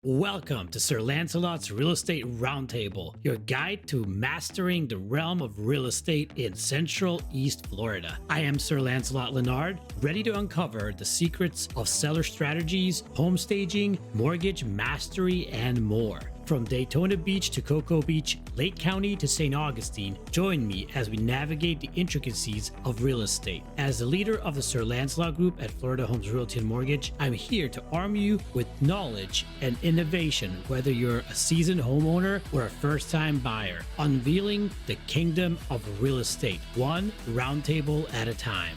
Welcome to Sir Lancelot's Real Estate Roundtable, your guide to mastering the realm of real estate in Central East Florida. I am Sir Lancelot Lenard, ready to uncover the secrets of seller strategies, home staging, mortgage mastery, and more. From Daytona Beach to Cocoa Beach, Lake County to St. Augustine, join me as we navigate the intricacies of real estate. As the leader of the Sir Lancelot Group at Florida Homes Realty and Mortgage, I'm here to arm you with knowledge and innovation, whether you're a seasoned homeowner or a first-time buyer, unveiling the kingdom of real estate, one roundtable at a time.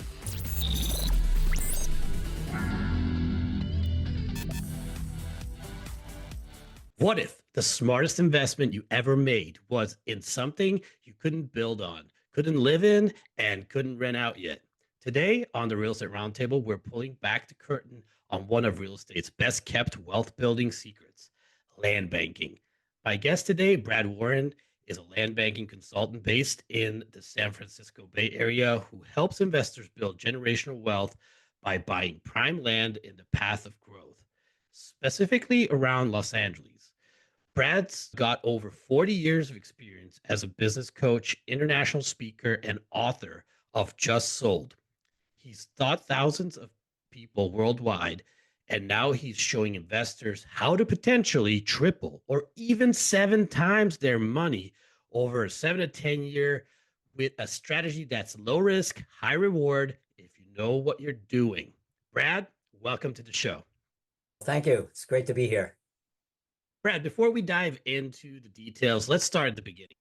What if the smartest investment you ever made was in something you couldn't build on, couldn't live in, and couldn't rent out yet? Today on the Real Estate Roundtable, we're pulling back the curtain on one of real estate's best kept wealth building secrets, land banking. My guest today, Brad Warren, is a land banking consultant based in the San Francisco Bay Area who helps investors build generational wealth by buying prime land in the path of growth, specifically around Los Angeles. Brad's got over 40 years of experience as a business coach, international speaker, and author of Just Sold. He's taught thousands of people worldwide, and now he's showing investors how to potentially triple or even 7 times their money over a 7 to 10 year with a strategy that's low risk, high reward if you know what you're doing. Brad, welcome to the show. Thank you. It's great to be here. Brad, before we dive into the details, let's start at the beginning.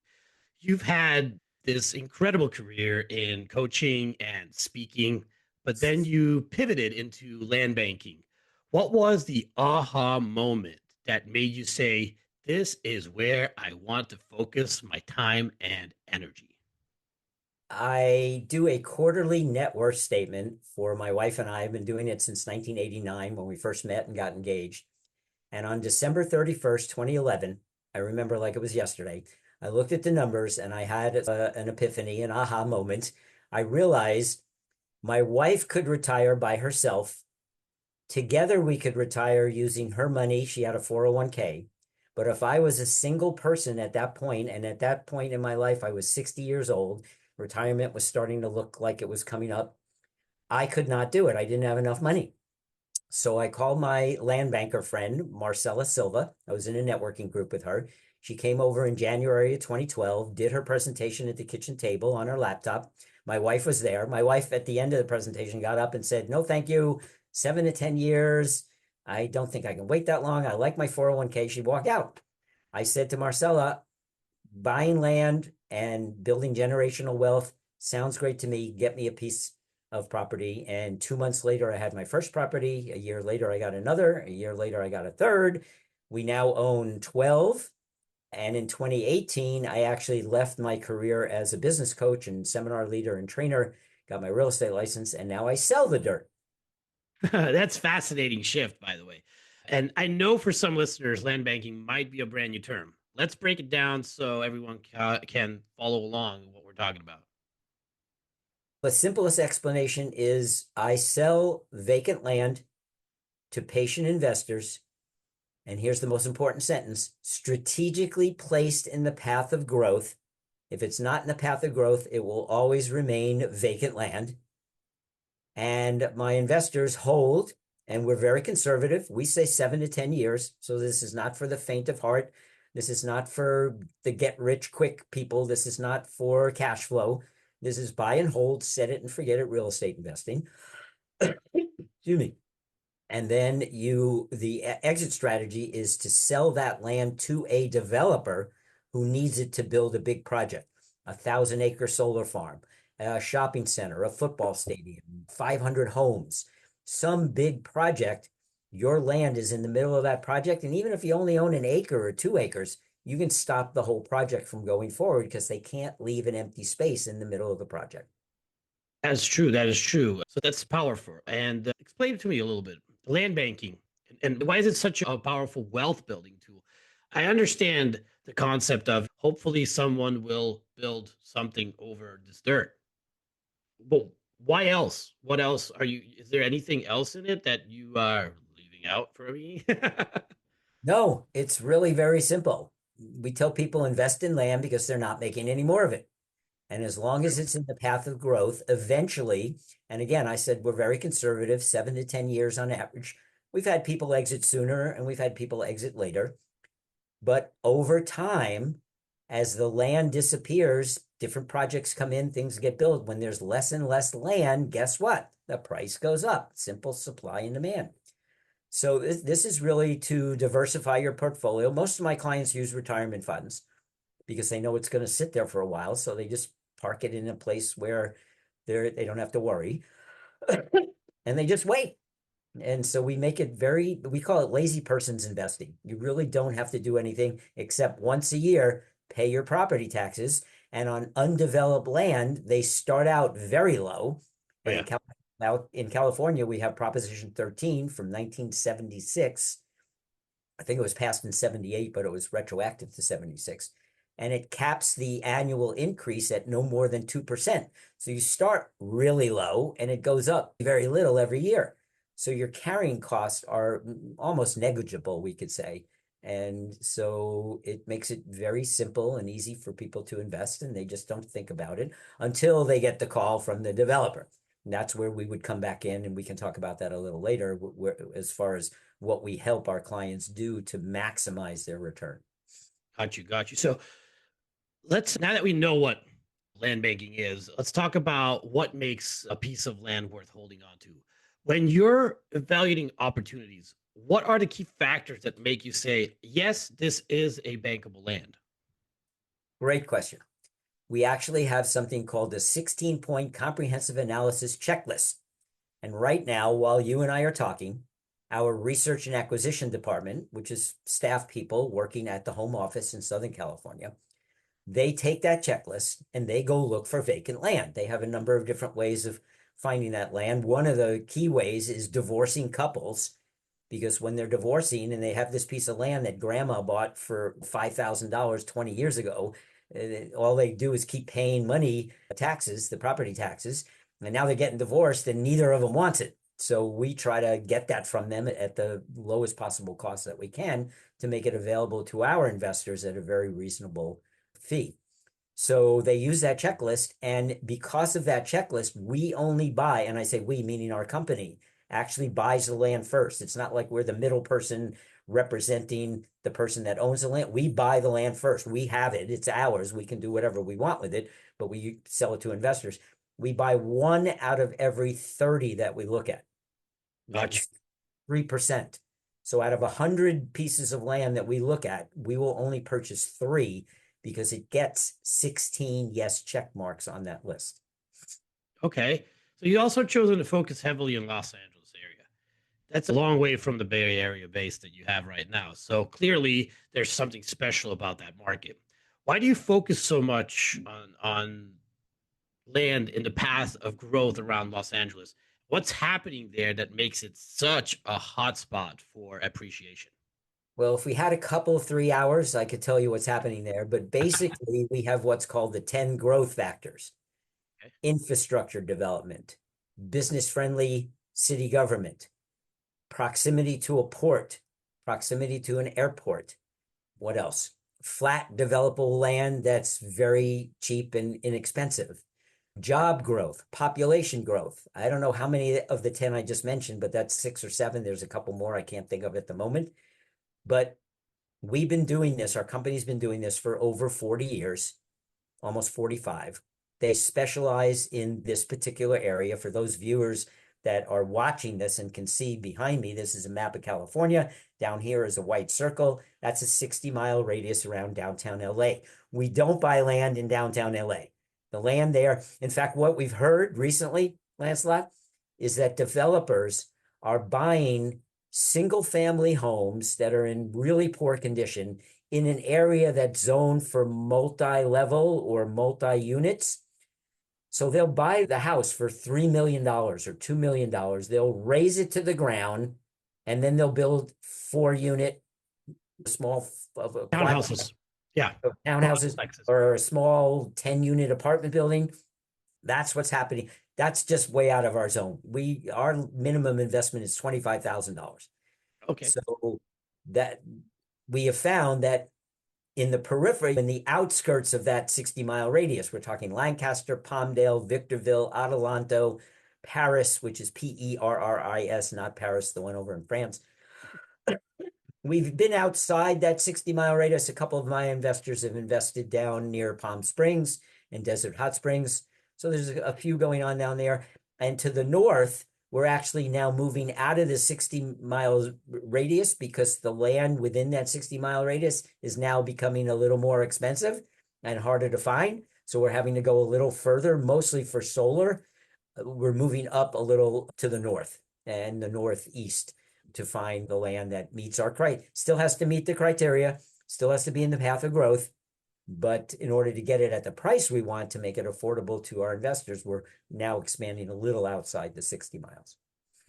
You've had this incredible career in coaching and speaking, but then you pivoted into land banking. What was the aha moment that made you say, this is where I want to focus my time and energy? I do a quarterly net worth statement for my wife and I. I've been doing it since 1989 when we first met and got engaged. And on December 31st, 2011, I remember like it was yesterday, I looked at the numbers and I had an epiphany, an aha moment. I realized my wife could retire by herself. Together, we could retire using her money. She had a 401k. But if I was a single person at that point, and at that point in my life, I was 60 years old, retirement was starting to look like it was coming up, I could not do it. I didn't have enough money. So I called my land banker friend, Marcella Silva. I was in a networking group with her. She came over in January of 2012, did her presentation at the kitchen table on her laptop. My wife was there. My wife, at the end of the presentation, got up and said, no, thank you. 7 to 10 years. I don't think I can wait that long. I like my 401k. She walked out. I said to Marcella, buying land and building generational wealth sounds great to me. Get me a piece of property. And 2 months later, I had my first property. A year later, I got another. A year later, I got a third. We now own 12. And in 2018, I actually left my career as a business coach and seminar leader and trainer, got my real estate license, and now I sell the dirt. That's fascinating shift, by the way. And I know for some listeners, land banking might be a brand new term. Let's break it down so everyone can follow along what we're talking about. The simplest explanation is I sell vacant land to patient investors. And here's the most important sentence: strategically placed in the path of growth. If it's not in the path of growth, it will always remain vacant land. And my investors hold, and we're very conservative. We say 7 to 10 years. So this is not for the faint of heart. This is not for the get rich quick people. This is not for cash flow. This is buy and hold, set it and forget it real estate investing. Excuse me. And then the exit strategy is to sell that land to a developer who needs it to build a big project, 1,000-acre solar farm, a shopping center, a football stadium, 500 homes, some big project. Your land is in the middle of that project. And even if you only own an acre or 2 acres, you can stop the whole project from going forward because they can't leave an empty space in the middle of the project. That is true. That is true. So that's powerful. And explain it to me a little bit. Land banking, and why is it such a powerful wealth building tool? I understand the concept of hopefully someone will build something over this dirt. But why else? What else is there anything else in it that you are leaving out for me? No, it's really very simple. We tell people invest in land because they're not making any more of it. And as long as it's in the path of growth, eventually, and again, I said we're very conservative, 7 to 10 years on average. We've had people exit sooner and we've had people exit later. But over time, as the land disappears, different projects come in, things get built. When there's less and less land, guess what? The price goes up. Simple supply and demand. So this is really to diversify your portfolio. Most of my clients use retirement funds because they know it's going to sit there for a while. So they just park it in a place where they don't have to worry. And they just wait. And so we make it we call it lazy person's investing. You really don't have to do anything except once a year, pay your property taxes. And on undeveloped land, they start out very low. Oh, And yeah. in California, we have Proposition 13 from 1976. I think it was passed in 78, but it was retroactive to 76. And it caps the annual increase at no more than 2%. So you start really low and it goes up very little every year. So your carrying costs are almost negligible, we could say. And so it makes it very simple and easy for people to invest, and they just don't think about it until they get the call from the developer. And that's where we would come back in, and we can talk about that a little later, as far as what we help our clients do to maximize their return. Got you. Got you. So now that we know what land banking is, let's talk about what makes a piece of land worth holding on to. When you're evaluating opportunities, what are the key factors that make you say, yes, this is a bankable land? Great question. We actually have something called a 16-point comprehensive analysis checklist. And right now, while you and I are talking, our research and acquisition department, which is staff people working at the home office in Southern California, they take that checklist and they go look for vacant land. They have a number of different ways of finding that land. One of the key ways is divorcing couples, because when they're divorcing and they have this piece of land that grandma bought for $5,000 20 years ago, all they do is keep paying money, taxes, the property taxes, and now they're getting divorced and neither of them wants it. So we try to get that from them at the lowest possible cost that we can to make it available to our investors at a very reasonable fee. So they use that checklist, and because of that checklist, we only buy, and I say we, meaning our company, actually buys the land first. It's not like we're the middle person representing the person that owns the land. We buy the land first. We have it. It's ours. We can do whatever we want with it, but we sell it to investors. We buy 1 out of every 30 that we look at. That's 3%. So out of 100 pieces of land that we look at, we will only purchase 3 because it gets 16 yes check marks on that list. Okay. So you also chosen to focus heavily in Los Angeles area. That's a long way from the Bay Area base that you have right now. So clearly there's something special about that market. Why do you focus so much on land in the path of growth around Los Angeles? What's happening there that makes it such a hot spot for appreciation? Well, if we had a couple 3 hours, I could tell you what's happening there. But basically, we have what's called the 10 growth factors: Okay. infrastructure development, business-friendly city government, proximity to a port, proximity to an airport. What else? Flat, developable land that's very cheap and inexpensive. Job growth, population growth. I don't know how many of the 10 I just mentioned, but that's 6 or 7. There's a couple more I can't think of at the moment. But we've been doing this, our company's been doing this for over 40 years, almost 45. They specialize in this particular area. For those viewers that are watching this and can see behind me, this is a map of California. Down here is a white circle. That's a 60-mile radius around downtown LA. We don't buy land in downtown LA. The land there, in fact, what we've heard recently, Lancelot, is that developers are buying single-family homes that are in really poor condition in an area that's zoned for multi-level or multi-units. So they'll buy the house for $3 million or $2 million. They'll raise it to the ground, and then they'll build 4-unit small Townhouses. Yeah. townhouses or a small 10-unit apartment building. That's what's happening. That's just way out of our zone. Our minimum investment is $25,000. Okay. So that we have found that in the periphery, in the outskirts of that 60-mile radius, we're talking Lancaster, Palmdale, Victorville, Adelanto, Paris, which is Perris, not Paris, the one over in France. We've been outside that 60-mile radius. A couple of my investors have invested down near Palm Springs and Desert Hot Springs. So there's a few going on down there. And to the north, we're actually now moving out of the 60-mile radius because the land within that 60-mile radius is now becoming a little more expensive and harder to find. So we're having to go a little further, mostly for solar. We're moving up a little to the north and the northeast to find the land that meets our criteria. Still has to meet the criteria, still has to be in the path of growth. But in order to get it at the price we want to make it affordable to our investors, we're now expanding a little outside the 60 miles.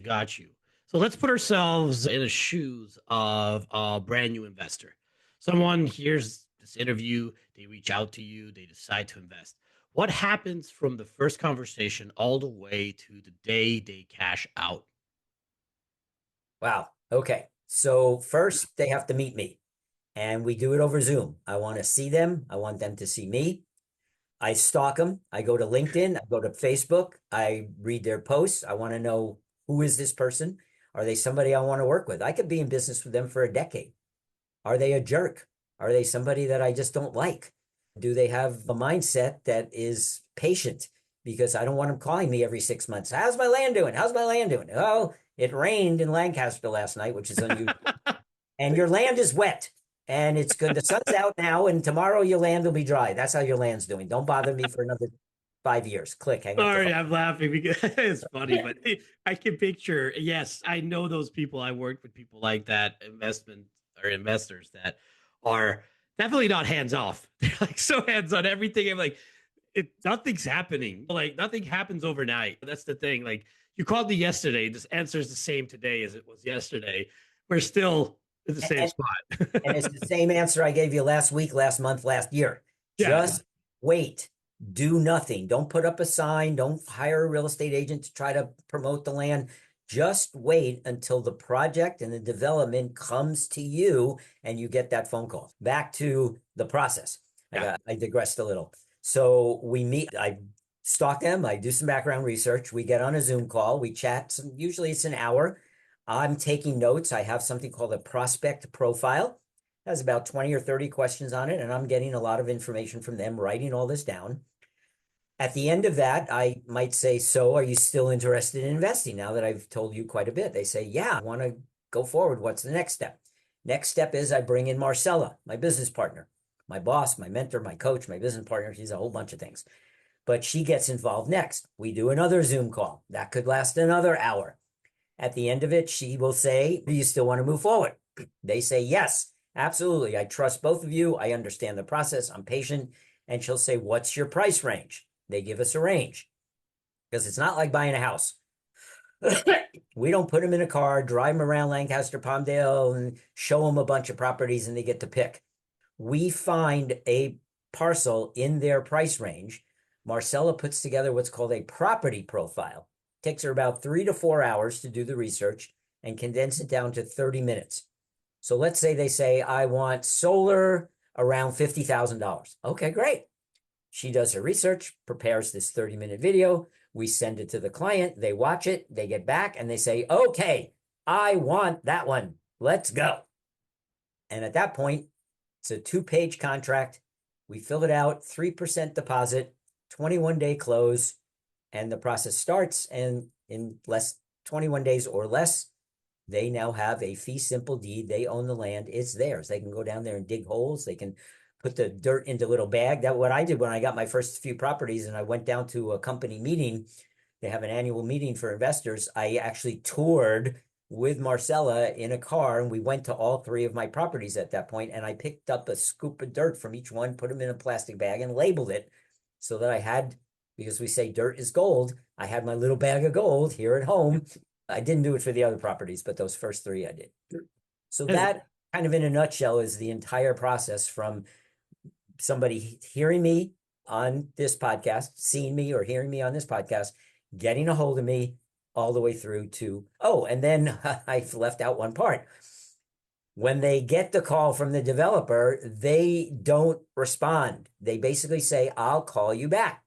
Got you. So let's put ourselves in the shoes of a brand new investor. Someone hears this interview, they reach out to you, they decide to invest. What happens from the first conversation all the way to the day they cash out? Wow. Okay. So first they have to meet me and we do it over Zoom. I want to see them. I want them to see me. I stalk them. I go to LinkedIn. I go to Facebook. I read their posts. I want to know, who is this person? Are they somebody I want to work with? I could be in business with them for a decade. Are they a jerk? Are they somebody that I just don't like? Do they have a mindset that is patient? Because I don't want them calling me every 6 months. How's my land doing? How's my land doing? Oh, it rained in Lancaster last night, which is unusual. And your land is wet and it's good. The sun's out now and tomorrow your land will be dry. That's how your land's doing. Don't bother me for another 5 years. Click, hang up. Sorry, I'm laughing because it's funny, but I can picture, yes, I know those people. I worked with people like that, investors that are definitely not hands off. They're like so hands on everything. I'm like, nothing's happening. Like nothing happens overnight. That's the thing. Like you called me yesterday. This answer is the same today as it was yesterday. We're still in the same spot. And it's the same answer I gave you last week, last month, last year. Yeah. Just wait. Do nothing. Don't put up a sign. Don't hire a real estate agent to try to promote the land. Just wait until the project and the development comes to you and you get that phone call. Back to the process. Yeah. I digressed a little. So we meet, I stalk them, I do some background research, we get on a Zoom call, we chat, usually it's an hour. I'm taking notes. I have something called a prospect profile. It has about 20 or 30 questions on it, and I'm getting a lot of information from them, writing all this down. At the end of that, I might say, so are you still interested in investing now that I've told you quite a bit? They say, yeah, I want to go forward. What's the next step? Next step is I bring in Marcella, my business partner, my boss, my mentor, my coach, my business partner. She's a whole bunch of things. But she gets involved next. We do another Zoom call. That could last another hour. At the end of it, she will say, do you still want to move forward? They say, yes, absolutely. I trust both of you. I understand the process. I'm patient. And she'll say, what's your price range? They give us a range because it's not like buying a house. We don't put them in a car, drive them around Lancaster, Palmdale, and show them a bunch of properties and they get to pick. We find a parcel in their price range. Marcella puts together what's called a property profile. It takes her about 3 to 4 hours to do the research and condense it down to 30 minutes. So let's say they say, I want solar around $50,000. Okay, great. She does her research, prepares this 30-minute video. We send it to the client. They watch it. They get back and they say, okay, I want that one. Let's go. And at that point, it's a 2-page contract. We fill it out, 3% deposit, 21-day close, and the process starts. And in 21 days or less, they now have a fee simple deed. They own the land. It's theirs. They can go down there and dig holes. They can put the dirt into a little bag. That's what I did when I got my first few properties and I went down to a company meeting. They have an annual meeting for investors. I actually toured with Marcella in a car and we went to all 3 of my properties at that point. And I picked up a scoop of dirt from each one, put them in a plastic bag and labeled it so that I had, because we say dirt is gold, I had my little bag of gold here at home. I didn't do it for the other properties, but those first 3 I did. So that kind of in a nutshell is the entire process from somebody hearing me on this podcast, seeing me or hearing me on this podcast, getting a hold of me all the way through to, oh, and then I've left out one part. When they get the call from the developer, they don't respond. They basically say, I'll call you back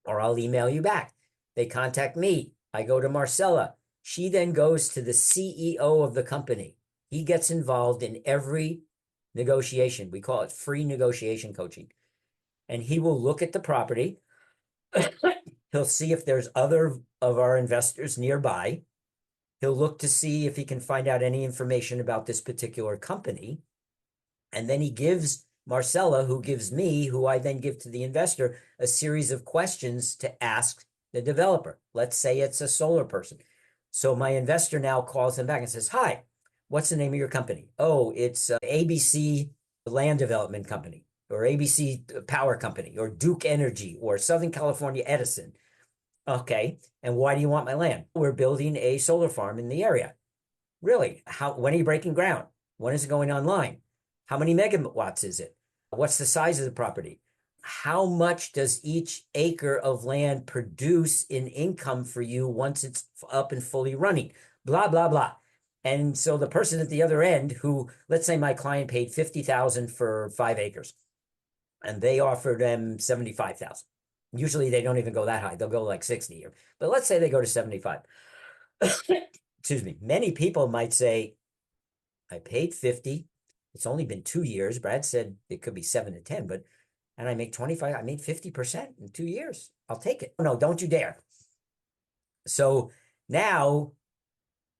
or I'll email you back. They contact me. I go to Marcella. She then goes to the CEO of the company. He gets involved in every negotiation. We call it free negotiation coaching. And he will look at the property. He'll see if there's other of our investors nearby. He'll look to see if he can find out any information about this particular company. And then he gives Marcella, who gives me, who I then give to the investor, a series of questions to ask the developer. Let's say it's a solar person. So my investor now calls him back and says, hi, what's the name of your company? Oh, it's ABC Land Development Company, or ABC Power Company, or Duke Energy, or Southern California Edison. Okay, and why do you want my land? We're building a solar farm in the area. Really? When are you breaking ground? When is it going online? How many megawatts is it? What's the size of the property? How much does each acre of land produce in income for you once it's up and fully running? Blah, blah, blah. And so the person at the other end who, let's say my client paid $50,000 for 5 acres and they offered them $75,000. Usually they don't even go that high. They'll go like 60, but let's say they go to 75. Excuse me. Many people might say, I paid 50. It's only been 2 years. Brad said it could be 7 to 10, and I make 25, I made 50% in 2 years. I'll take it. No, don't you dare. So now,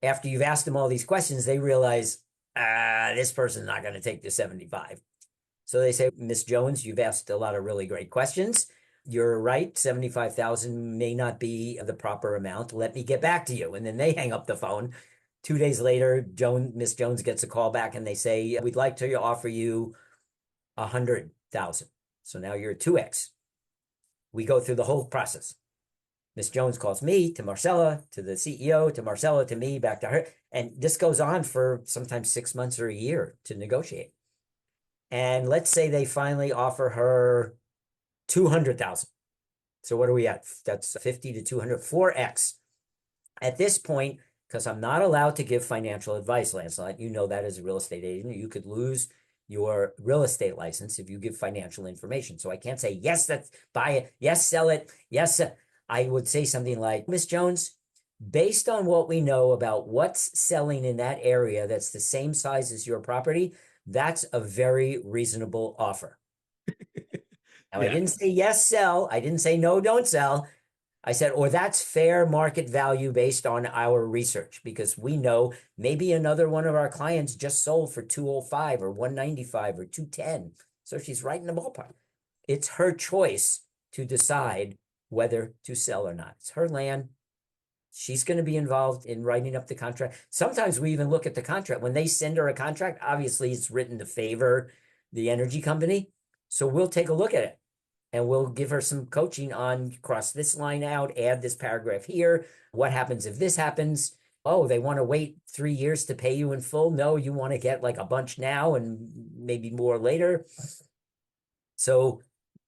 after you've asked them all these questions, they realize, this person's not going to take the 75. So they say, Miss Jones, you've asked a lot of really great questions. You're right, 75,000 may not be the proper amount. Let me get back to you. And then they hang up the phone. 2 days later, Miss Jones gets a call back and they say, we'd like to offer you 100,000. So now you're 2x. We go through the whole process. Miss Jones calls me, to Marcella, to the CEO, to Marcella, to me, back to her. And this goes on for sometimes 6 months or a year to negotiate. And let's say they finally offer her 200,000. So what are we at? That's 50 to 200, 4x. At this point, because I'm not allowed to give financial advice, Lancelot, you know that as a real estate agent, you could lose your real estate license if you give financial information. So I can't say, yes, buy it, yes, sell it, yes. I would say something like, Miss Jones, based on what we know about what's selling in that area that's the same size as your property, that's a very reasonable offer. Now, yeah. I didn't say yes, sell. I didn't say no, don't sell. I said, or that's fair market value based on our research, because we know maybe another one of our clients just sold for 205 or 195 or 210. So she's right in the ballpark. It's her choice to decide whether to sell or not. It's her land. She's going to be involved in writing up the contract. Sometimes we even look at the contract. When they send her a contract, obviously it's written to favor the energy company. So we'll take a look at it. And we'll give her some coaching on cross this line out, add this paragraph here. What happens if this happens? Oh, they want to wait 3 years to pay you in full? No, you want to get like a bunch now and maybe more later. So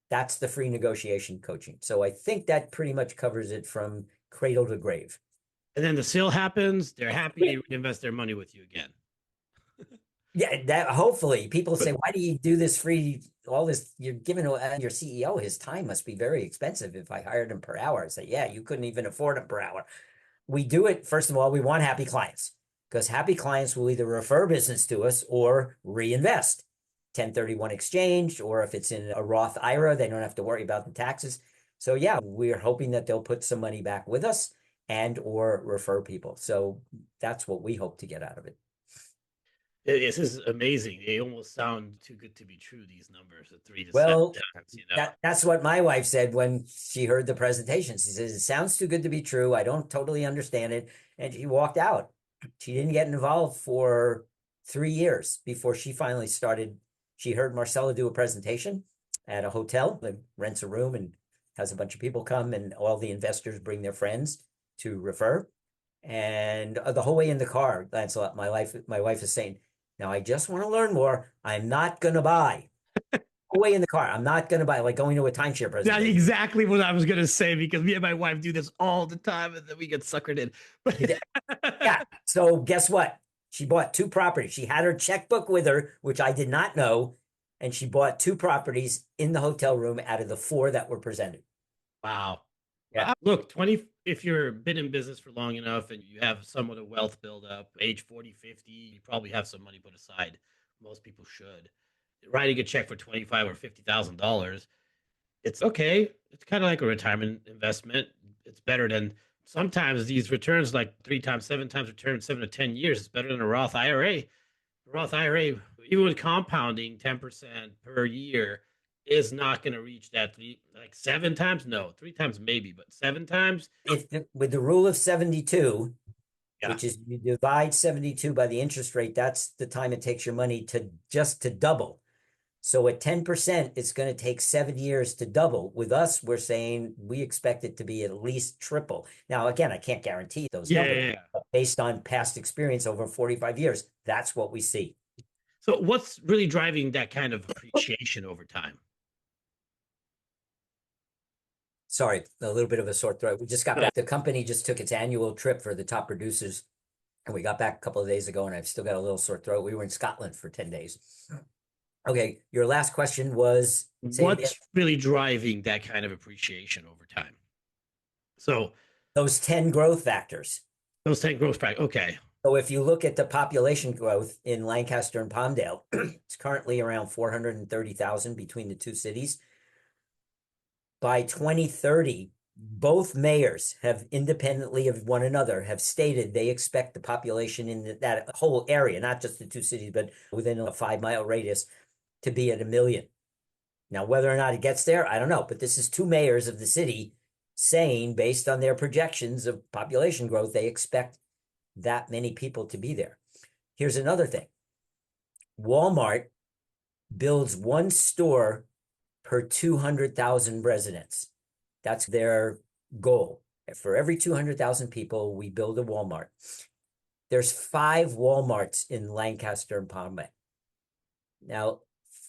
that's the free negotiation coaching. So I think that pretty much covers it from cradle to grave. And then the sale happens. They're happy to invest their money with you again. Yeah, that hopefully people say, why do you do this free? All this you're giving your CEO, his time must be very expensive. If I hired him per hour, I say, yeah, you couldn't even afford him per hour. We do it. First of all, we want happy clients, because happy clients will either refer business to us or reinvest. 1031 exchange, or if it's in a Roth IRA, they don't have to worry about the taxes. So yeah, we're hoping that they'll put some money back with us and or refer people. So that's what we hope to get out of it. This is amazing. They almost sound too good to be true, these numbers of 3 to 7 times. You know? That's what my wife said when she heard the presentation. She says, it sounds too good to be true. I don't totally understand it. And she walked out. She didn't get involved for 3 years before she finally started. She heard Marcella do a presentation at a hotel, that rents a room and has a bunch of people come, and all the investors bring their friends to refer. And the whole way in the car, Lancelot, my wife is saying, now, I just want to learn more. I'm not going to buy. Way in the car. I'm not going to buy, like going to a timeshare presentation. That's exactly what I was going to say, because me and my wife do this all the time, and then we get suckered in. Yeah. So guess what? She bought two properties. She had her checkbook with her, which I did not know, and she bought two properties in the hotel room out of the four that were presented. Wow. Yeah. Look, 20, if you've been in business for long enough and you have somewhat of wealth build up, age 40, 50, you probably have some money put aside. Most people should. Writing a check for 25 or $50,000, it's okay. It's kind of like a retirement investment. It's better than sometimes these returns, like 3 times, 7 times return, 7 to 10 years. It's better than a Roth IRA. Roth IRA, even with compounding 10% per year, is not going to reach that like 7 times. No, 3 times maybe, but 7 times. With the rule of 72, Yeah. which is you divide 72 by the interest rate, that's the time it takes your money to just to double. So at 10%, it's going to take 7 years to double. With us, we're saying we expect it to be at least triple. Now, again, I can't guarantee those numbers, but based on past experience over 45 years, that's what we see. So what's really driving that kind of appreciation over time? Sorry, a little bit of a sore throat. We just got back. The company just took its annual trip for the top producers, and we got back a couple of days ago, and I've still got a little sore throat. We were in Scotland for 10 days. Okay, your last question was what's really driving that kind of appreciation over time? So those 10 growth factors. Those 10 growth factors. Okay. So if you look at the population growth in Lancaster and Palmdale, it's currently around 430,000 between the two cities. By 2030, both mayors have independently of one another have stated they expect the population in that whole area, not just the two cities, but within a 5-mile radius, to be at 1 million. Now, whether or not it gets there, I don't know. But this is two mayors of the city saying, based on their projections of population growth, they expect that many people to be there. Here's another thing. Walmart builds one store per 200,000 residents. That's their goal. For every 200,000 people, we build a Walmart. There's 5 Walmarts in Lancaster and Palmdale. Now,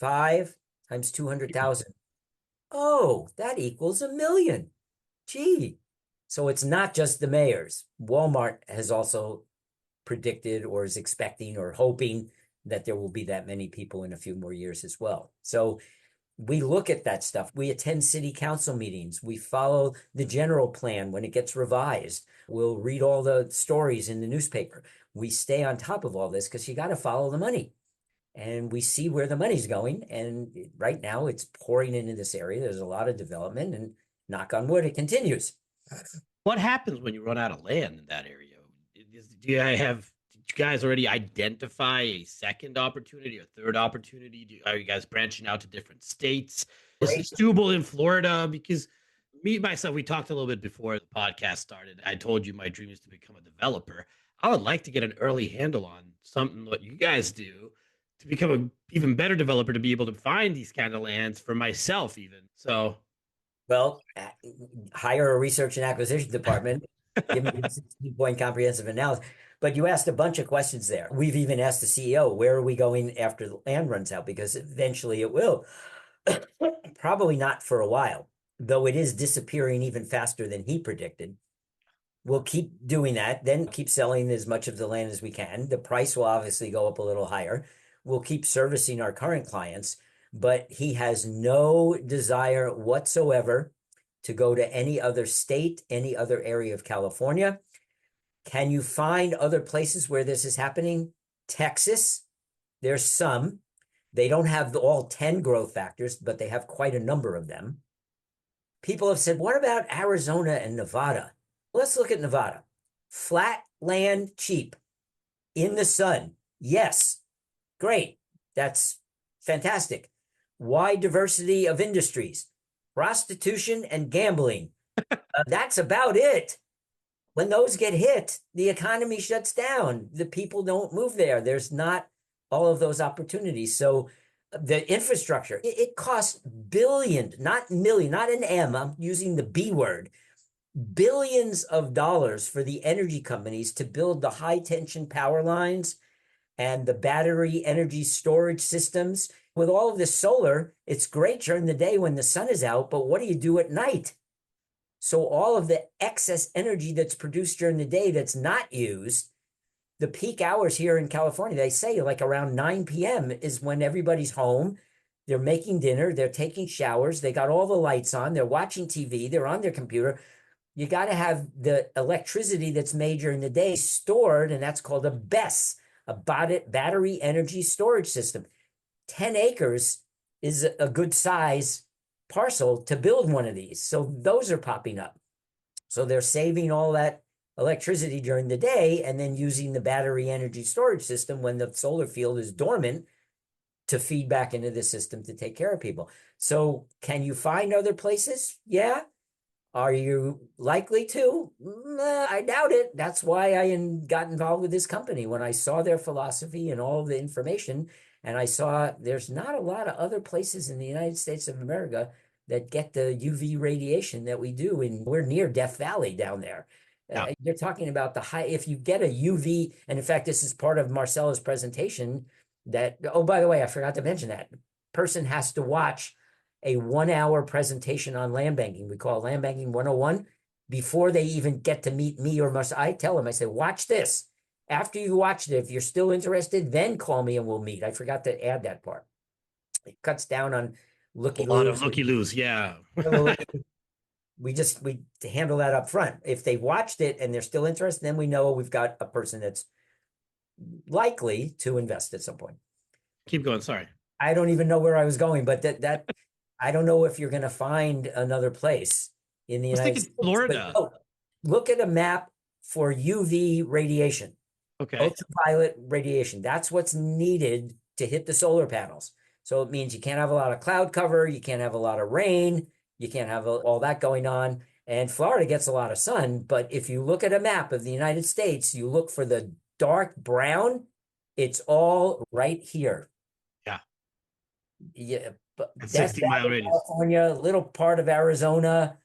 5 times 200,000. Oh, that equals 1 million. Gee. So it's not just the mayors. Walmart has also predicted or is expecting or hoping that there will be that many people in a few more years as well. So we look at that stuff. We attend city council meetings. We follow the general plan when it gets revised. We'll read all the stories in the newspaper. We stay on top of all this because you got to follow the money. And we see where the money's going. And right now it's pouring into this area. There's a lot of development, and knock on wood, it continues. What happens when you run out of land in that area? Did you guys already identify a second opportunity, a third opportunity? Are you guys branching out to different states? Is this doable in Florida? Because myself, we talked a little bit before the podcast started. I told you my dream is to become a developer. I would like to get an early handle on something what you guys do to become an even better developer, to be able to find these kind of lands for myself even. So, well, hire a research and acquisition department, give me a 16-point comprehensive analysis. But you asked a bunch of questions there. We've even asked the CEO, where are we going after the land runs out? Because eventually it will. Probably not for a while, though it is disappearing even faster than he predicted. We'll keep doing that, then keep selling as much of the land as we can. The price will obviously go up a little higher. We'll keep servicing our current clients, but he has no desire whatsoever to go to any other state, any other area of California. Can you find other places where this is happening? Texas, there's some. They don't have all 10 growth factors, but they have quite a number of them. People have said, what about Arizona and Nevada? Let's look at Nevada. Flat land, cheap, in the sun. Yes, great. That's fantastic. Wide diversity of industries, prostitution and gambling. That's about it. When those get hit, the economy shuts down. The people don't move there. There's not all of those opportunities. So the infrastructure, it costs billions, not million, not an M. I'm using the B word. Billions of dollars for the energy companies to build the high tension power lines and the battery energy storage systems. With all of this solar, it's great during the day when the sun is out, but what do you do at night? So all of the excess energy that's produced during the day that's not used the peak hours here in California, they say like around 9 p.m. is when everybody's home. They're making dinner, they're taking showers, they got all the lights on, they're watching TV, they're on their computer. You got to have the electricity that's made during the day stored, and that's called a BESS, a battery energy storage system. 10 acres is a good size parcel to build one of these. So those are popping up. So they're saving all that electricity during the day and then using the battery energy storage system when the solar field is dormant to feed back into the system to take care of people. So can you find other places? Yeah. Are you likely to? I doubt it. That's why I got involved with this company when I saw their philosophy and all of the information. And I saw there's not a lot of other places in the United States of America that get the UV radiation that we do. And we're near Death Valley down there. Yeah. You're talking about the high, if you get a UV, and in fact, this is part of Marcella's presentation that, oh, by the way, I forgot to mention that person has to watch a 1 hour presentation on land banking. We call it Land Banking 101. Before they even get to meet me or Marcella, I tell them, I say, watch this. After you watched it, if you're still interested, then call me and we'll meet. I forgot to add that part. It cuts down on A looky lot of loos. looky loos. Yeah. We handle that up front. If they watched it and they're still interested, then we know we've got a person that's likely to invest at some point. Keep going. Sorry. I don't even know where I was going, but that I don't know if you're going to find another place in the I was United thinking States. Florida. But look at a map for UV radiation, Okay. ultraviolet radiation. That's what's needed to hit the solar panels. So it means you can't have a lot of cloud cover, you can't have a lot of rain, you can't have all that going on. And Florida gets a lot of sun, but if you look at a map of the United States, you look for the dark brown, it's all right here. Yeah. Yeah, but And Death 60-mile Valley, radius. California, a little part of Arizona,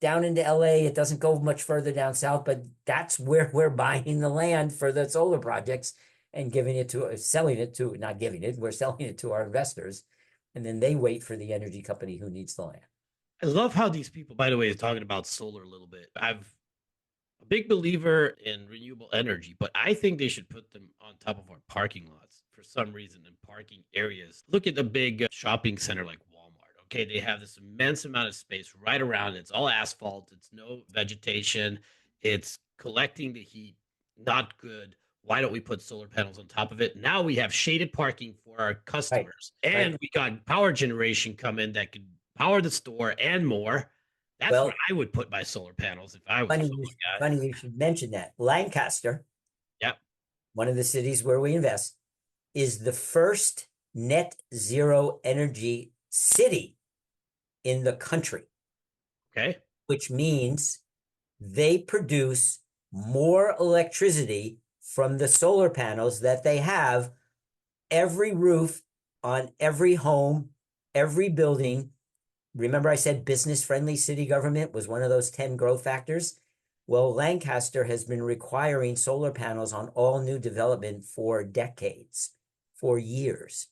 down into LA. It doesn't go much further down south, but that's where we're buying the land for the solar projects and giving it to, selling it to, not giving it, we're selling it to our investors. And then they wait for the energy company who needs the land. I love how these people, by the way, is talking about solar a little bit. I'm a big believer in renewable energy, but I think they should put them on top of our parking lots for some reason in parking areas. Look at the big shopping center like Walmart. Okay, they have this immense amount of space right around it. It's all asphalt, it's no vegetation, it's collecting the heat, not good. Why don't we put solar panels on top of it? Now we have shaded parking for our customers, and right. we got power generation come in that could power the store and more. That's Well, where I would put my solar panels if I was a solar guy. funny you should mention that. Lancaster, Yep. one of the cities where we invest, is the first net zero energy city in the country, Okay. which means they produce more electricity from the solar panels that they have. Every roof on every home, every building. Remember I said business-friendly city government was one of those 10 growth factors? Well, Lancaster has been requiring solar panels on all new development for decades, for years.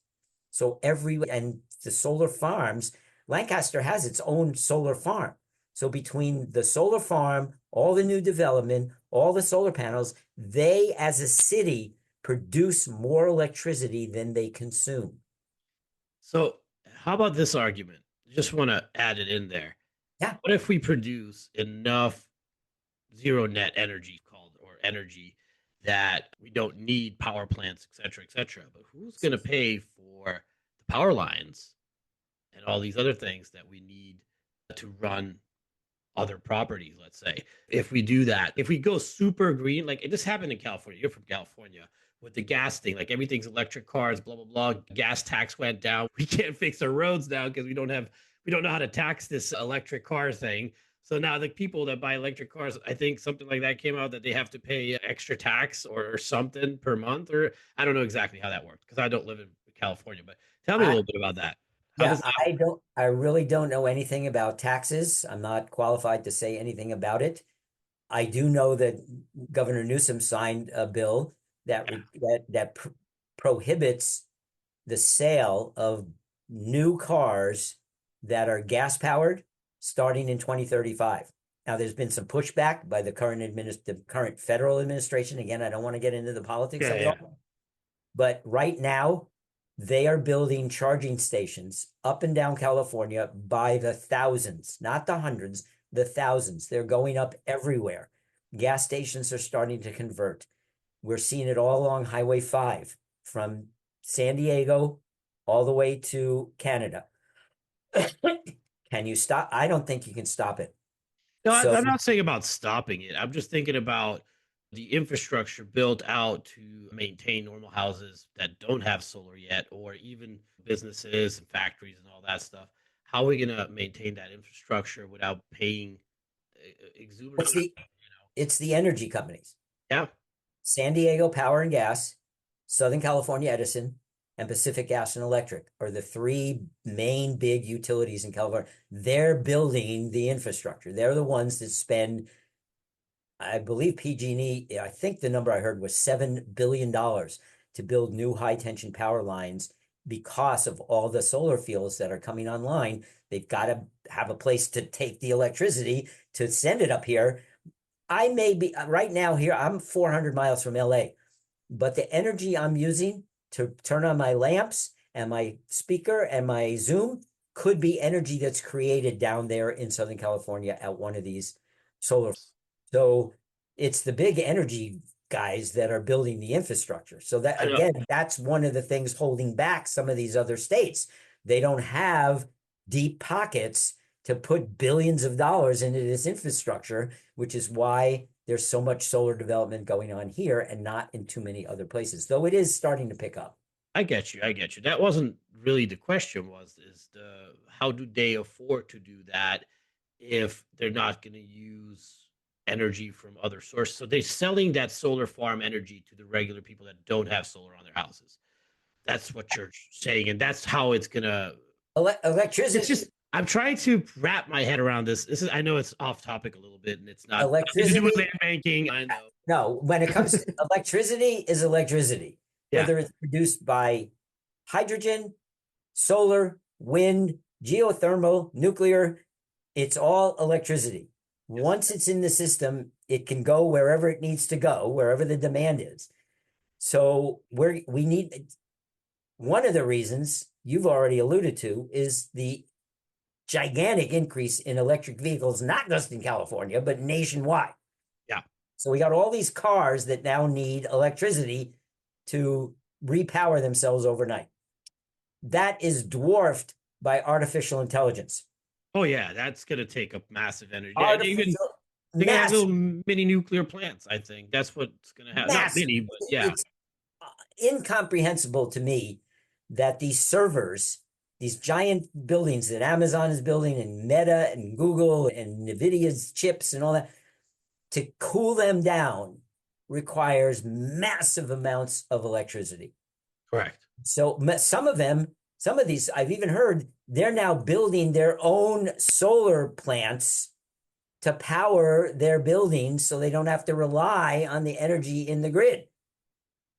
So and the solar farms, Lancaster has its own solar farm. So between the solar farm, all the new development, all the solar panels, they as a city produce more electricity than they consume. So, how about this argument? Just want to add it in there. Yeah. What if we produce enough zero net energy called or energy that we don't need power plants, et cetera, et cetera? But who's going to pay for the power lines and all these other things that we need to run other properties, let's say? If we do that, if we go super green, like this happened in California, you're from California, with the gas thing, like everything's electric cars, blah, blah, blah. Gas tax went down. We can't fix our roads now because we don't know how to tax this electric car thing. So now the people that buy electric cars, I think something like that came out that they have to pay extra tax or something per month, or I don't know exactly how that worked because I don't live in California. But tell me a little bit about that. How Yeah, does that work? I really don't know anything about taxes. I'm not qualified to say anything about it. I do know that Governor Newsom signed a bill that prohibits the sale of new cars that are gas powered starting in 2035. Now, there's been some pushback by the current federal administration. Again, I don't want to get into the politics Yeah, of it yeah. all, but right now they are building charging stations up and down California by the thousands, not the hundreds, the thousands. They're going up everywhere. Gas stations are starting to convert. We're seeing it all along Highway 5 from San Diego all the way to Canada. Can you stop? I don't think you can stop it. No, So I'm not saying about stopping it. I'm just thinking about the infrastructure built out to maintain normal houses that don't have solar yet, or even businesses and factories and all that stuff. How are we going to maintain that infrastructure without paying exuberant it's the amount? it's the energy companies. Yeah, San Diego Power and Gas, Southern California Edison, and Pacific Gas and Electric are the three main big utilities in California. They're building the infrastructure. They're the ones that spend, I believe PG&E, I think the number I heard was $7 billion to build new high tension power lines because of all the solar fields that are coming online. They've got to have a place to take the electricity to send it up here. I may be right now here, I'm 400 miles from LA, but the energy I'm using to turn on my lamps and my speaker and my Zoom could be energy that's created down there in Southern California at one of these solar. So it's the big energy guys that are building the infrastructure. So that I know. again, that's one of the things holding back some of these other states. They don't have deep pockets to put billions of dollars into this infrastructure, which is why there's so much solar development going on here and not in too many other places, though it is starting to pick up. I get you. I get you. That wasn't really the question. Was is the how do they afford to do that if they're not going to use energy from other sources? So they're selling that solar farm energy to the regular people that don't have solar on their houses. That's what you're saying, and that's how it's gonna. It's Electricity, just I'm trying to wrap my head around this. This is I know it's off topic a little bit, and it's not nothing to do with electricity. land banking. I know. No, when it comes to electricity is electricity, Yeah, whether it's produced by hydrogen, solar, wind, geothermal, nuclear, it's all electricity. yes, Once it's in the system, it can go wherever it needs to go, wherever the demand is. So we need one of the reasons you've already alluded to is the gigantic increase in electric vehicles, not just in California, but nationwide. yeah. So we got all these cars that now need electricity to repower themselves overnight. That is dwarfed by artificial intelligence. Oh yeah, that's gonna take up massive energy. Yeah, and even Artificial, they're gonna have massive, little mini nuclear plants. I think that's what's gonna happen. Not massive. mini, but yeah, It's incomprehensible to me that these servers, these giant buildings that Amazon is building and Meta and Google and NVIDIA's chips and all that, to cool them down requires massive amounts of electricity. correct. So some of them, some of these, I've even heard they're now building their own solar plants to power their buildings so they don't have to rely on the energy in the grid.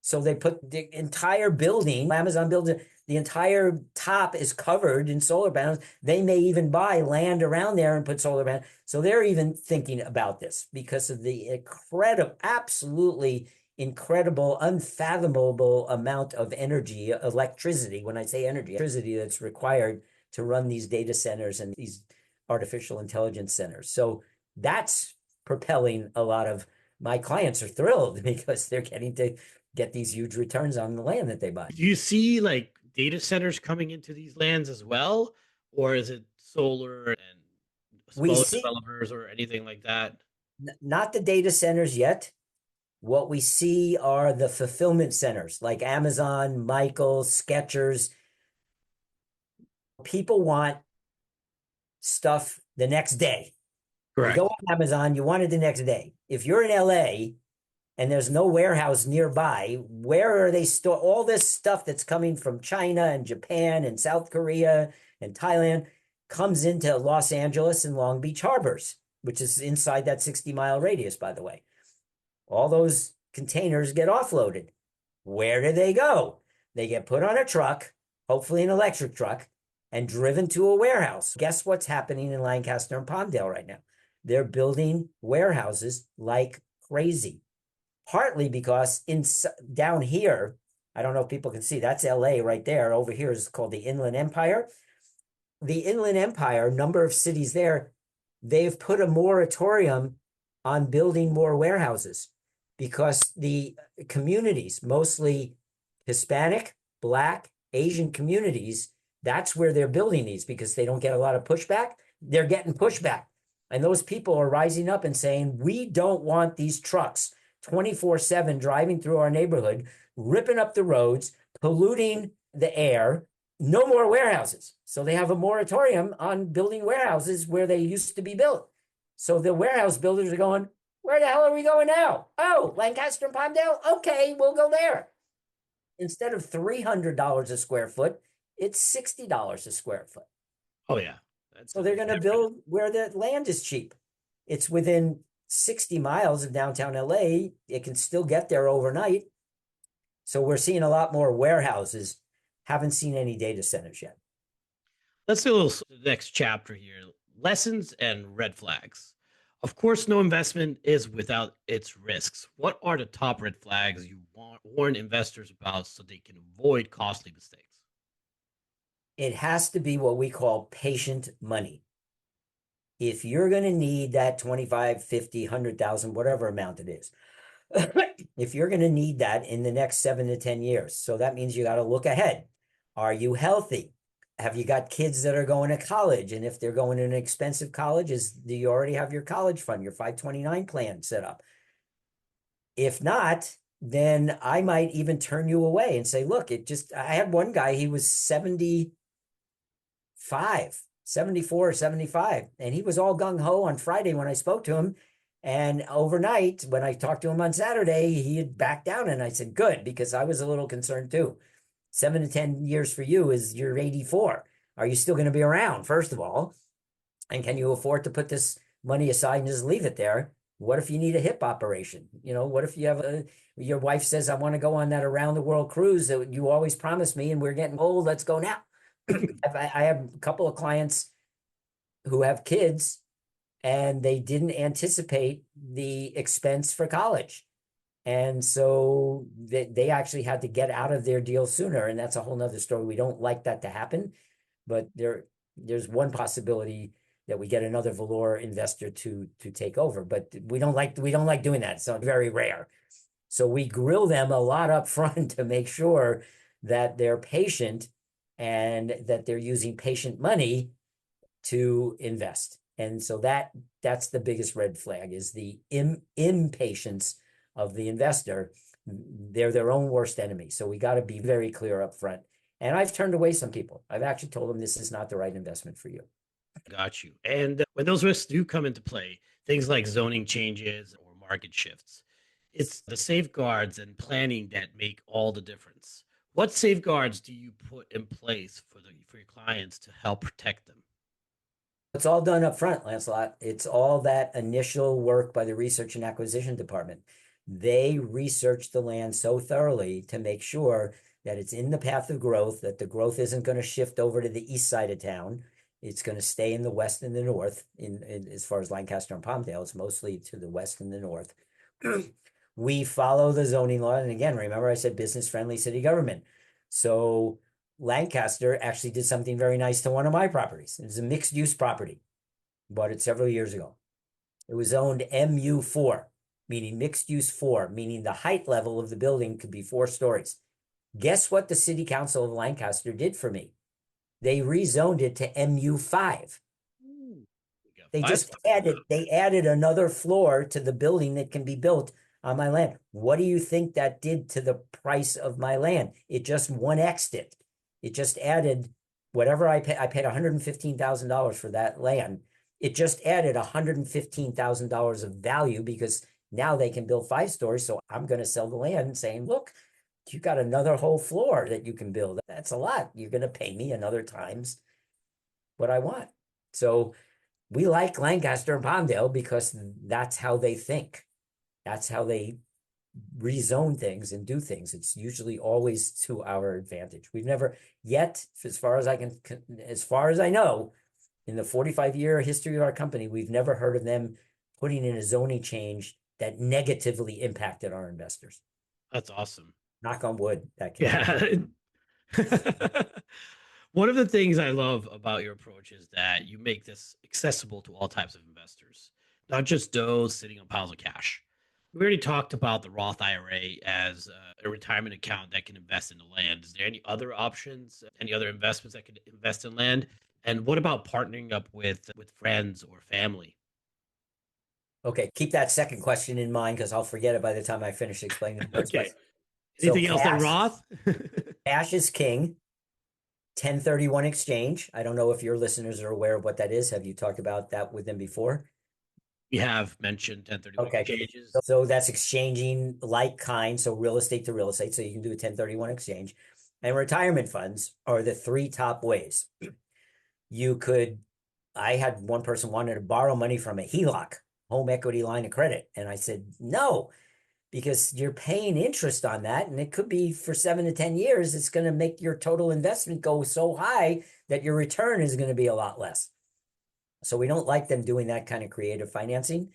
So they put the entire building, Amazon building, the entire top is covered in solar panels. They may even buy land around there and put solar panels. So they're even thinking about this because of the incredible, absolutely incredible, unfathomable amount of energy, electricity. When I say energy, electricity that's required to run these data centers and these artificial intelligence centers. So that's propelling a lot of my clients are thrilled because they're getting to get these huge returns on the land that they buy. Do you see like data centers coming into these lands as well, or is it solar and We smaller see developers or anything like that? not the data centers yet. What we see are the fulfillment centers like Amazon, Michaels, Skechers. People want stuff the next day. You go Correct. on Amazon, you want it the next day. If you're in LA and there's no warehouse nearby, where are they store all this stuff that's coming from China and Japan and South Korea and Thailand comes into Los Angeles and Long Beach harbors, which is inside that 60-mile radius, by the way. All those containers get offloaded. Where do they go? They get put on a truck, hopefully an electric truck, and driven to a warehouse. Guess what's happening in Lancaster and Palmdale right now? they're building warehouses like crazy. Partly because down here, I don't know if people can see, that's LA right there. Over here is called the Inland Empire. The Inland Empire, number of cities there, they've put a moratorium on building more warehouses because the communities, mostly Hispanic, Black, Asian communities, that's where they're building these because they don't get a lot of pushback. They're getting pushback. And those people are rising up and saying, we don't want these trucks 24/7 driving through our neighborhood, ripping up the roads, polluting the air. No more warehouses. So they have a moratorium on building warehouses where they used to be built. So the warehouse builders are going, where the hell are we going now? Oh, Lancaster and Palmdale? Okay, we'll go there. Instead of $300 a square foot, it's $60 a square foot. Oh, yeah. So they're going to build where the land is cheap. It's within 60 miles of downtown LA. It can still get there overnight. So we're seeing a lot more warehouses. Haven't seen any data centers yet. Let's do the next chapter here. Lessons and red flags. Of course, no investment is without its risks. What are the top red flags you warn investors about so they can avoid costly mistakes? It has to be what we call patient money. If you're going to need that 25, 50, 100,000, whatever amount it is, if you're going to need that in the next 7 to 10 years, so that means you got to look ahead. Are you healthy? Have you got kids that are going to college? And if they're going to an expensive college, do you already have your college fund, your 529 plan set up? If not, then I might even turn you away and say, look, I had one guy, he was 74 or 75, and he was all gung-ho on Friday when I spoke to him. And overnight, when I talked to him on Saturday, he had backed down, and I said, good, because I was a little concerned too. 7 to 10 years for you is you're 84. Are you still going to be around, first of all? And can you afford to put this money aside and just leave it there? What if you need a hip operation? What if you have your wife says, I want to go on that around the world cruise that you always promised me, and we're getting old, let's go now. I have a couple of clients who have kids and they didn't anticipate the expense for college. And so they actually had to get out of their deal sooner. And that's a whole nother story. We don't like that to happen, but there's one possibility that we get another velour investor to take over, but we don't like doing that. So it's very rare. So we grill them a lot up front to make sure that they're patient and that they're using patient money to invest. And so that's the biggest red flag is the impatience of the investor. They're their own worst enemy. So we got to be very clear up front. And I've turned away some people. I've actually told them this is not the right investment for you. Got you. And when those risks do come into play, things like zoning changes or market shifts, it's the safeguards and planning that make all the difference. What safeguards do you put in place for your clients to help protect them? It's all done up front, Lancelot. It's all that initial work by the research and acquisition department. They research the land so thoroughly to make sure that it's in the path of growth, that the growth isn't going to shift over to the east side of town. It's going to stay in the west and the north. In as far as Lancaster and Palmdale, it's mostly to the west and the north. We follow the zoning law. And again, remember I said business-friendly city government. So Lancaster actually did something very nice to one of my properties. It was a mixed-use property. Bought it several years ago. It was zoned MU4, meaning mixed-use 4, meaning the height level of the building could be 4 stories. Guess what the city council of Lancaster did for me? They rezoned it to MU5. They added another floor to the building that can be built on my land. What do you think that did to the price of my land? It just 1x'd it. It just added whatever I paid. I paid $115,000 for that land. It just added $115,000 of value because now they can build 5 stories. So I'm going to sell the land saying, look, you got another whole floor that you can build. That's a lot. You're going to pay me another times what I want. So we like Lancaster and Palmdale because that's how they think. That's how they rezone things and do things. It's usually always to our advantage. We've never yet, as far as I know, In the 45-year history of our company, we've never heard of them putting in a zoning change that negatively impacted our investors. That's awesome. Knock on wood, that continues. Yeah. One of the things I love about your approach is that you make this accessible to all types of investors, not just those sitting on piles of cash. We already talked about the Roth IRA as a retirement account that can invest in the land. Is there any other options, any other investments that could invest in land? And what about partnering up with friends or family? Okay, keep that second question in mind because I'll forget it by the time I finish explaining the first Okay. question. So Anything else than Roth? cash is king. 1031 exchange. I don't know if your listeners are aware of what that is. Have you talked about that with them before? We have mentioned 1031 Okay. exchanges. So that's exchanging like kind, so real estate to real estate. So you can do a 1031 exchange. And retirement funds are the three top ways. You could, I had one person wanted to borrow money from a HELOC, home equity line of credit. And I said, no, because you're paying interest on that. And it could be for 7 to 10 years, it's going to make your total investment go so high that your return is going to be a lot less. So we don't like them doing that kind of creative financing.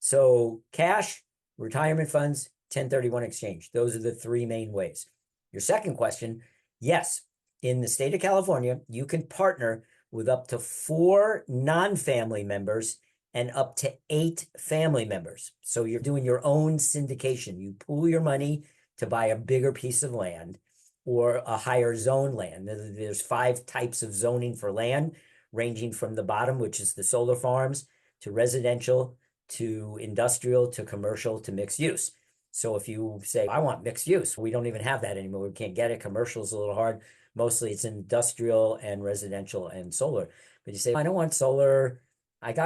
So cash, retirement funds, 1031 exchange. Those are the three main ways. Your second question, yes, in the state of California, you can partner with up to 4 non-family members and up to 8 family members. So you're doing your own syndication. You pool your money to buy a bigger piece of land or a higher zone land. There's 5 types of zoning for land, ranging from the bottom, which is the solar farms, to residential, to industrial, to commercial, to mixed use. So if you say, I want mixed use, we don't even have that anymore. We can't get it. Commercial is a little hard. Mostly it's industrial and residential and solar. But you say, I don't want solar. I've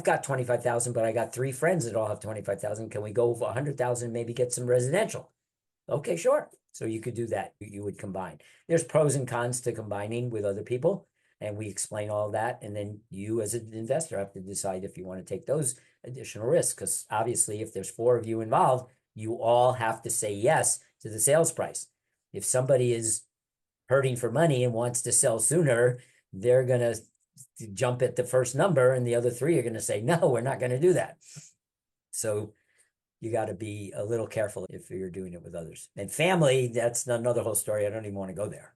got 25,000, but I got 3 friends that all have 25,000. Can we go over 100,000, maybe get some residential? Okay, sure. So you could do that. You would combine. There's pros and cons to combining with other people. And we explain all that. And then you as an investor have to decide if you want to take those additional risks. Because obviously, if there's 4 of you involved, you all have to say yes to the sales price. If somebody is hurting for money and wants to sell sooner, they're going to jump at the first number. And the other 3 are going to say, no, we're not going to do that. So you got to be a little careful if you're doing it with others. And family, that's another whole story. I don't even want to go there.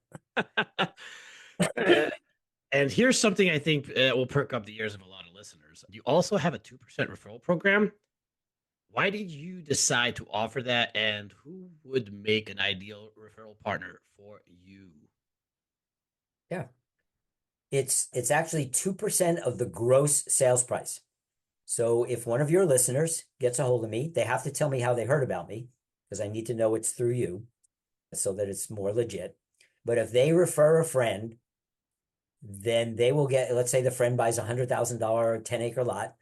And here's something I think will perk up the ears of a lot of listeners. You also have a 2% referral program. Why did you decide to offer that, and who would make an ideal referral partner for you? Yeah. It's actually 2% of the gross sales price. So if one of your listeners gets a hold of me, they have to tell me how they heard about me because I need to know it's through you so that it's more legit. But if they refer a friend, then they will get, let's say the friend buys a $100,000 10-acre lot,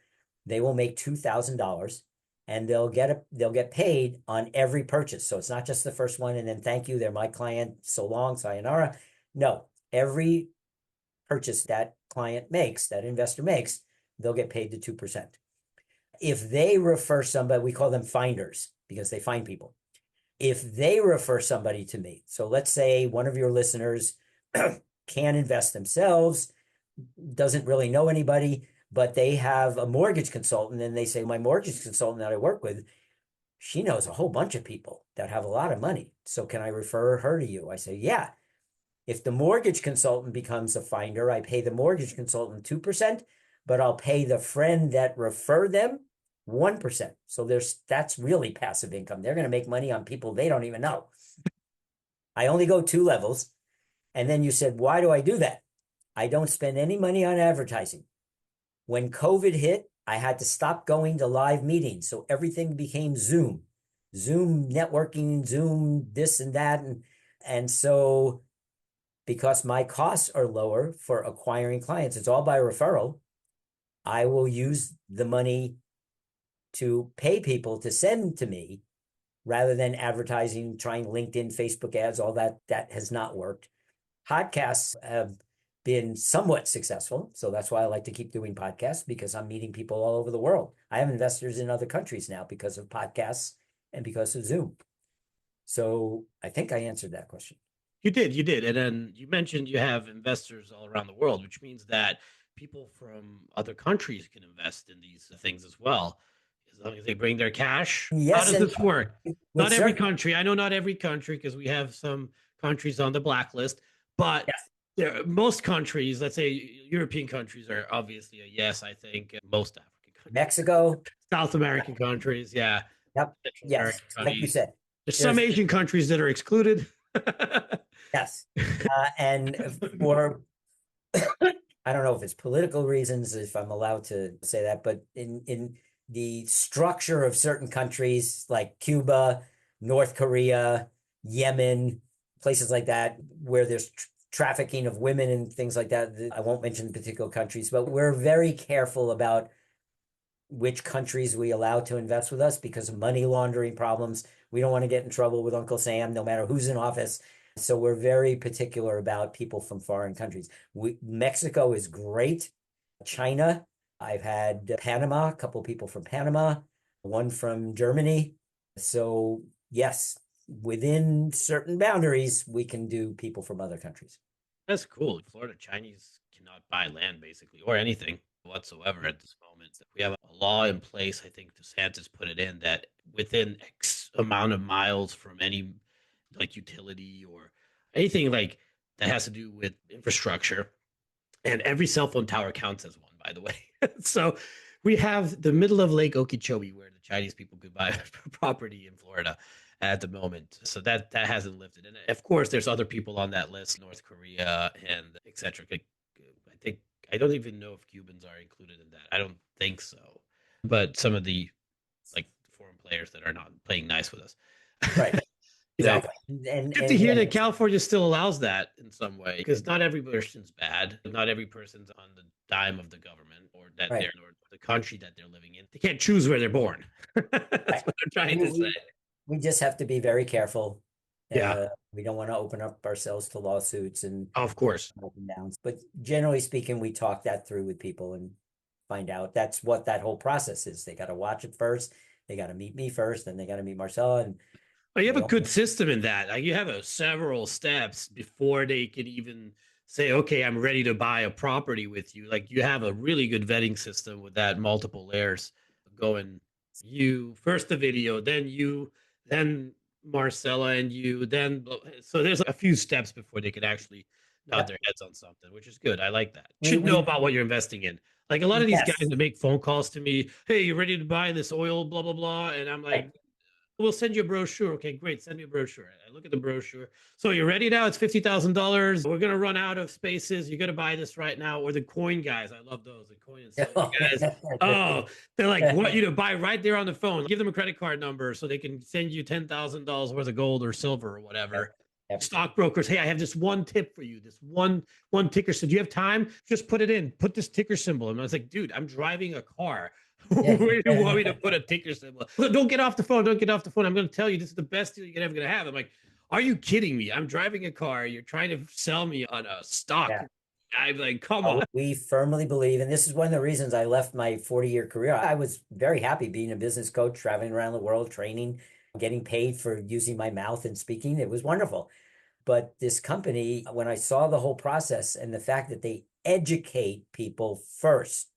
they will make $2,000 and they'll get paid on every purchase. So it's not just the first one and then thank you, they're my client, so long, sayonara. No, every purchase that client makes, that investor makes, they'll get paid the 2%. If they refer somebody, we call them finders because they find people. If they refer somebody to me, so let's say one of your listeners can invest themselves, doesn't really know anybody, but they have a mortgage consultant and they say, my mortgage consultant that I work with, she knows a whole bunch of people that have a lot of money. So can I refer her to you? I say, yeah. If the mortgage consultant becomes a finder, I pay the mortgage consultant 2%, but I'll pay the friend that referred them 1%. So that's really passive income. They're going to make money on people they don't even know. I only go 2 levels. And then you said, why do I do that? I don't spend any money on advertising. When COVID hit, I had to stop going to live meetings. So everything became Zoom networking, Zoom, this and that. And so because my costs are lower for acquiring clients, it's all by referral. I will use the money to pay people to send to me rather than advertising, trying LinkedIn, Facebook ads, all that. That has not worked. Podcasts have been somewhat successful. So that's why I like to keep doing podcasts because I'm meeting people all over the world. I have investors in other countries now because of podcasts and because of Zoom. So I think I answered that question. You did. And then you mentioned you have investors all around the world, which means that people from other countries can invest in these things as well, as long as they bring their cash. How Yes, does and this work? with Not every certain, country. I know not every country because we have some countries on the blacklist, but yes, most countries, let's say European countries, are obviously a yes. I think most African countries, Mexico, South American countries, yeah, yep, Central yes, American like you countries. said, There's some there's, Asian countries that are excluded. yes. And for, I don't know if it's political reasons, if I'm allowed to say that, but in the structure of certain countries like Cuba, North Korea, Yemen, places like that, where there's trafficking of women and things like that. I won't mention particular countries, but we're very careful about which countries we allow to invest with us because of money laundering problems. We don't want to get in trouble with Uncle Sam, no matter who's in office. So we're very particular about people from foreign countries. Mexico is great. China, I've had Panama, a couple of people from Panama, one from Germany. So yes, within certain boundaries, we can do people from other countries. That's cool. In Florida, Chinese cannot buy land basically or anything whatsoever at this moment. We have a law in place. I think DeSantis put it in that within X amount of miles from any like utility or anything like that has to do with infrastructure, and every cell phone tower counts as one, by the way. So we have the middle of Lake Okeechobee where the Chinese people could buy property in Florida at the moment. So that hasn't lifted. And of course, there's other people on that list, North Korea and etc. I think I don't even know if Cubans are included in that. I don't think so. But some of the like foreign players that are not playing nice with us. Right. You know, Exactly. And good to and hear again, that California still allows that in some way, because not every person's bad. Not every person's on the dime of the government or that right. they're or the country that they're living in. They can't choose where they're born. That's Right. what I'm trying We, to say. we, we just have to be very careful. Yeah, We don't want to open up ourselves to lawsuits and of course. up and downs. But generally speaking, we talk that through with people and find out that's what that whole process is. They got to watch it first. They got to meet me first, then they got to meet Marcella. And Well, you have they a all, good system in that. Like you have several steps before they can even say, "Okay, I'm ready to buy a property with you." Like you have a really good vetting system with that multiple layers going. You first the video, then you, then Marcella and you, then so there's a few steps before they can actually nod yeah, their heads on something, which is good. I like that. You we, should know we, about what you're investing in. Like a lot of these guys yes, that make phone calls to me, "Hey, you ready to buy this oil?" Blah blah blah, and I'm like, right. we'll send you a brochure. Okay, great. Send me a brochure. I look at the brochure. So you're ready now? It's $50,000. We're gonna run out of spaces. You're gonna buy this right now. Or the coin guys. I love those. The coin and silver guys. Oh, they're like, what? Buy right there on the phone. Give them a credit card number so they can send you $10,000 worth of gold or silver or Yep, whatever. yep. Stockbrokers, hey, I have this one tip for you. This one ticker. So do you have time? Just put it in. Put this ticker symbol. And I was like, dude, I'm driving a car. Where do you want me to put a ticker symbol? Don't get off the phone. Don't get off the phone. I'm going to tell you this is the best deal you're ever going to have. I'm like, are you kidding me? I'm driving a car. You're trying to sell me on a stock. Yeah. I'm like, come on. We firmly believe, and this is one of the reasons I left my 40-year career. I was very happy being a business coach, traveling around the world, training, getting paid for using my mouth and speaking. It was wonderful. But this company, when I saw the whole process and the fact that they educate people first,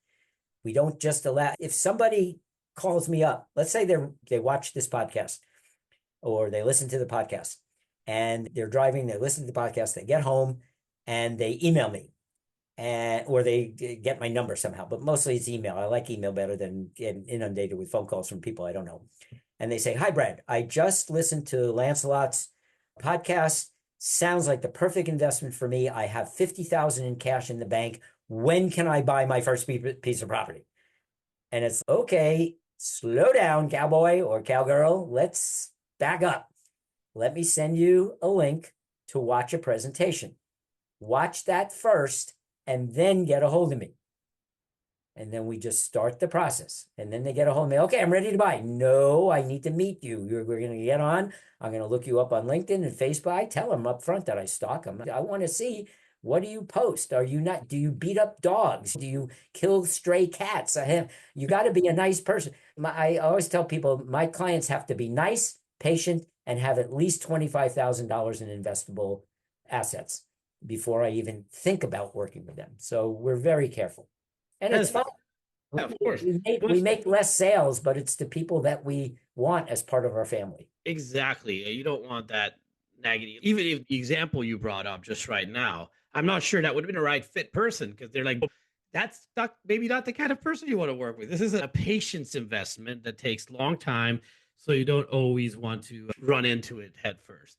we don't just allow, if somebody calls me up, let's say they watch this podcast or they listen to the podcast and they're driving, they listen to the podcast, they get home and they email me and or they get my number somehow, but mostly it's email. I like email better than getting inundated with phone calls from people I don't know. And they say, "Hi, Brad, I just listened to Lancelot's podcast. Sounds like the perfect investment for me. I have 50,000 in cash in the bank. When can I buy my first piece of property?" And it's okay, slow down, cowboy or cowgirl. Let's back up. Let me send you a link to watch a presentation. Watch that first and then get a hold of me. And then we just start the process. And then they get a hold of me. Okay, I'm ready to buy. No, I need to meet you. We're going to get on. I'm going to look you up on LinkedIn and Facebook. I tell them up front that I stalk them. I want to see, what do you post? Are you not, do you beat up dogs? Do you kill stray cats? You got to be a nice person. I always tell people my clients have to be nice, patient, and have at least $25,000 in investable assets. before I even think about working with them. So we're very careful. And it's That's, fun. yeah, of course. We make less sales, but it's the people that we want as part of our family. Exactly. You don't want that negative. Even if the example you brought up just right now, I'm not sure that would have been a right fit person because they're like, that's not maybe not the kind of person you want to work with. This is a patience investment that takes long time. So you don't always want to run into it head first.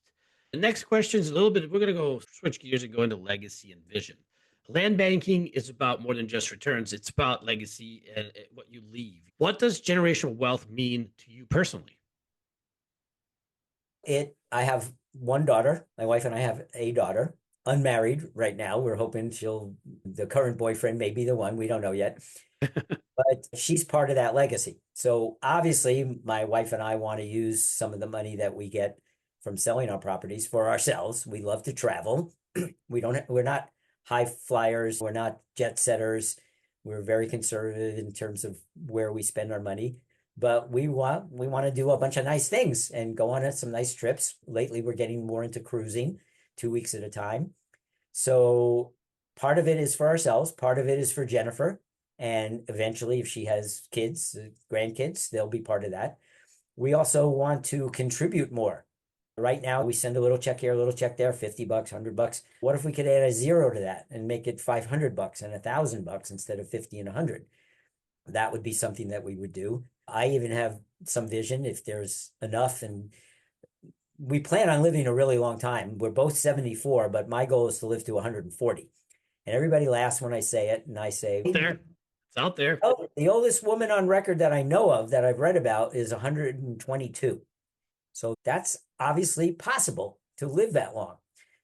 The next question is a little bit, we're going to go switch gears and go into legacy and vision. Land banking is about more than just returns. It's about legacy and what you leave. What does generational wealth mean to you personally? I have one daughter. My wife and I have a daughter, unmarried right now. We're hoping the current boyfriend may be the one. We don't know yet, but she's part of that legacy. So obviously, my wife and I want to use some of the money that we get from selling our properties for ourselves. We love to travel. We're not high flyers. We're not jet setters. We're very conservative in terms of where we spend our money, but we want to do a bunch of nice things and go on some nice trips. Lately, we're getting more into cruising, 2 weeks at a time. So part of it is for ourselves, part of it is for Jennifer, and eventually, if she has kids, grandkids, they'll be part of that. We also want to contribute more. Right now, we send a little check here, a little check there, $50, $100. What if we could add a zero to that and make it $500 and $1,000 instead of 50 and 100? That would be something that we would do. I even have some vision if there's enough, and we plan on living a really long time. We're both 74, but my goal is to live to 140. And everybody laughs when I say it, and I say, Out there. It's out there. oh, the oldest woman on record that I know of that I've read about is 122. So that's obviously possible to live that long.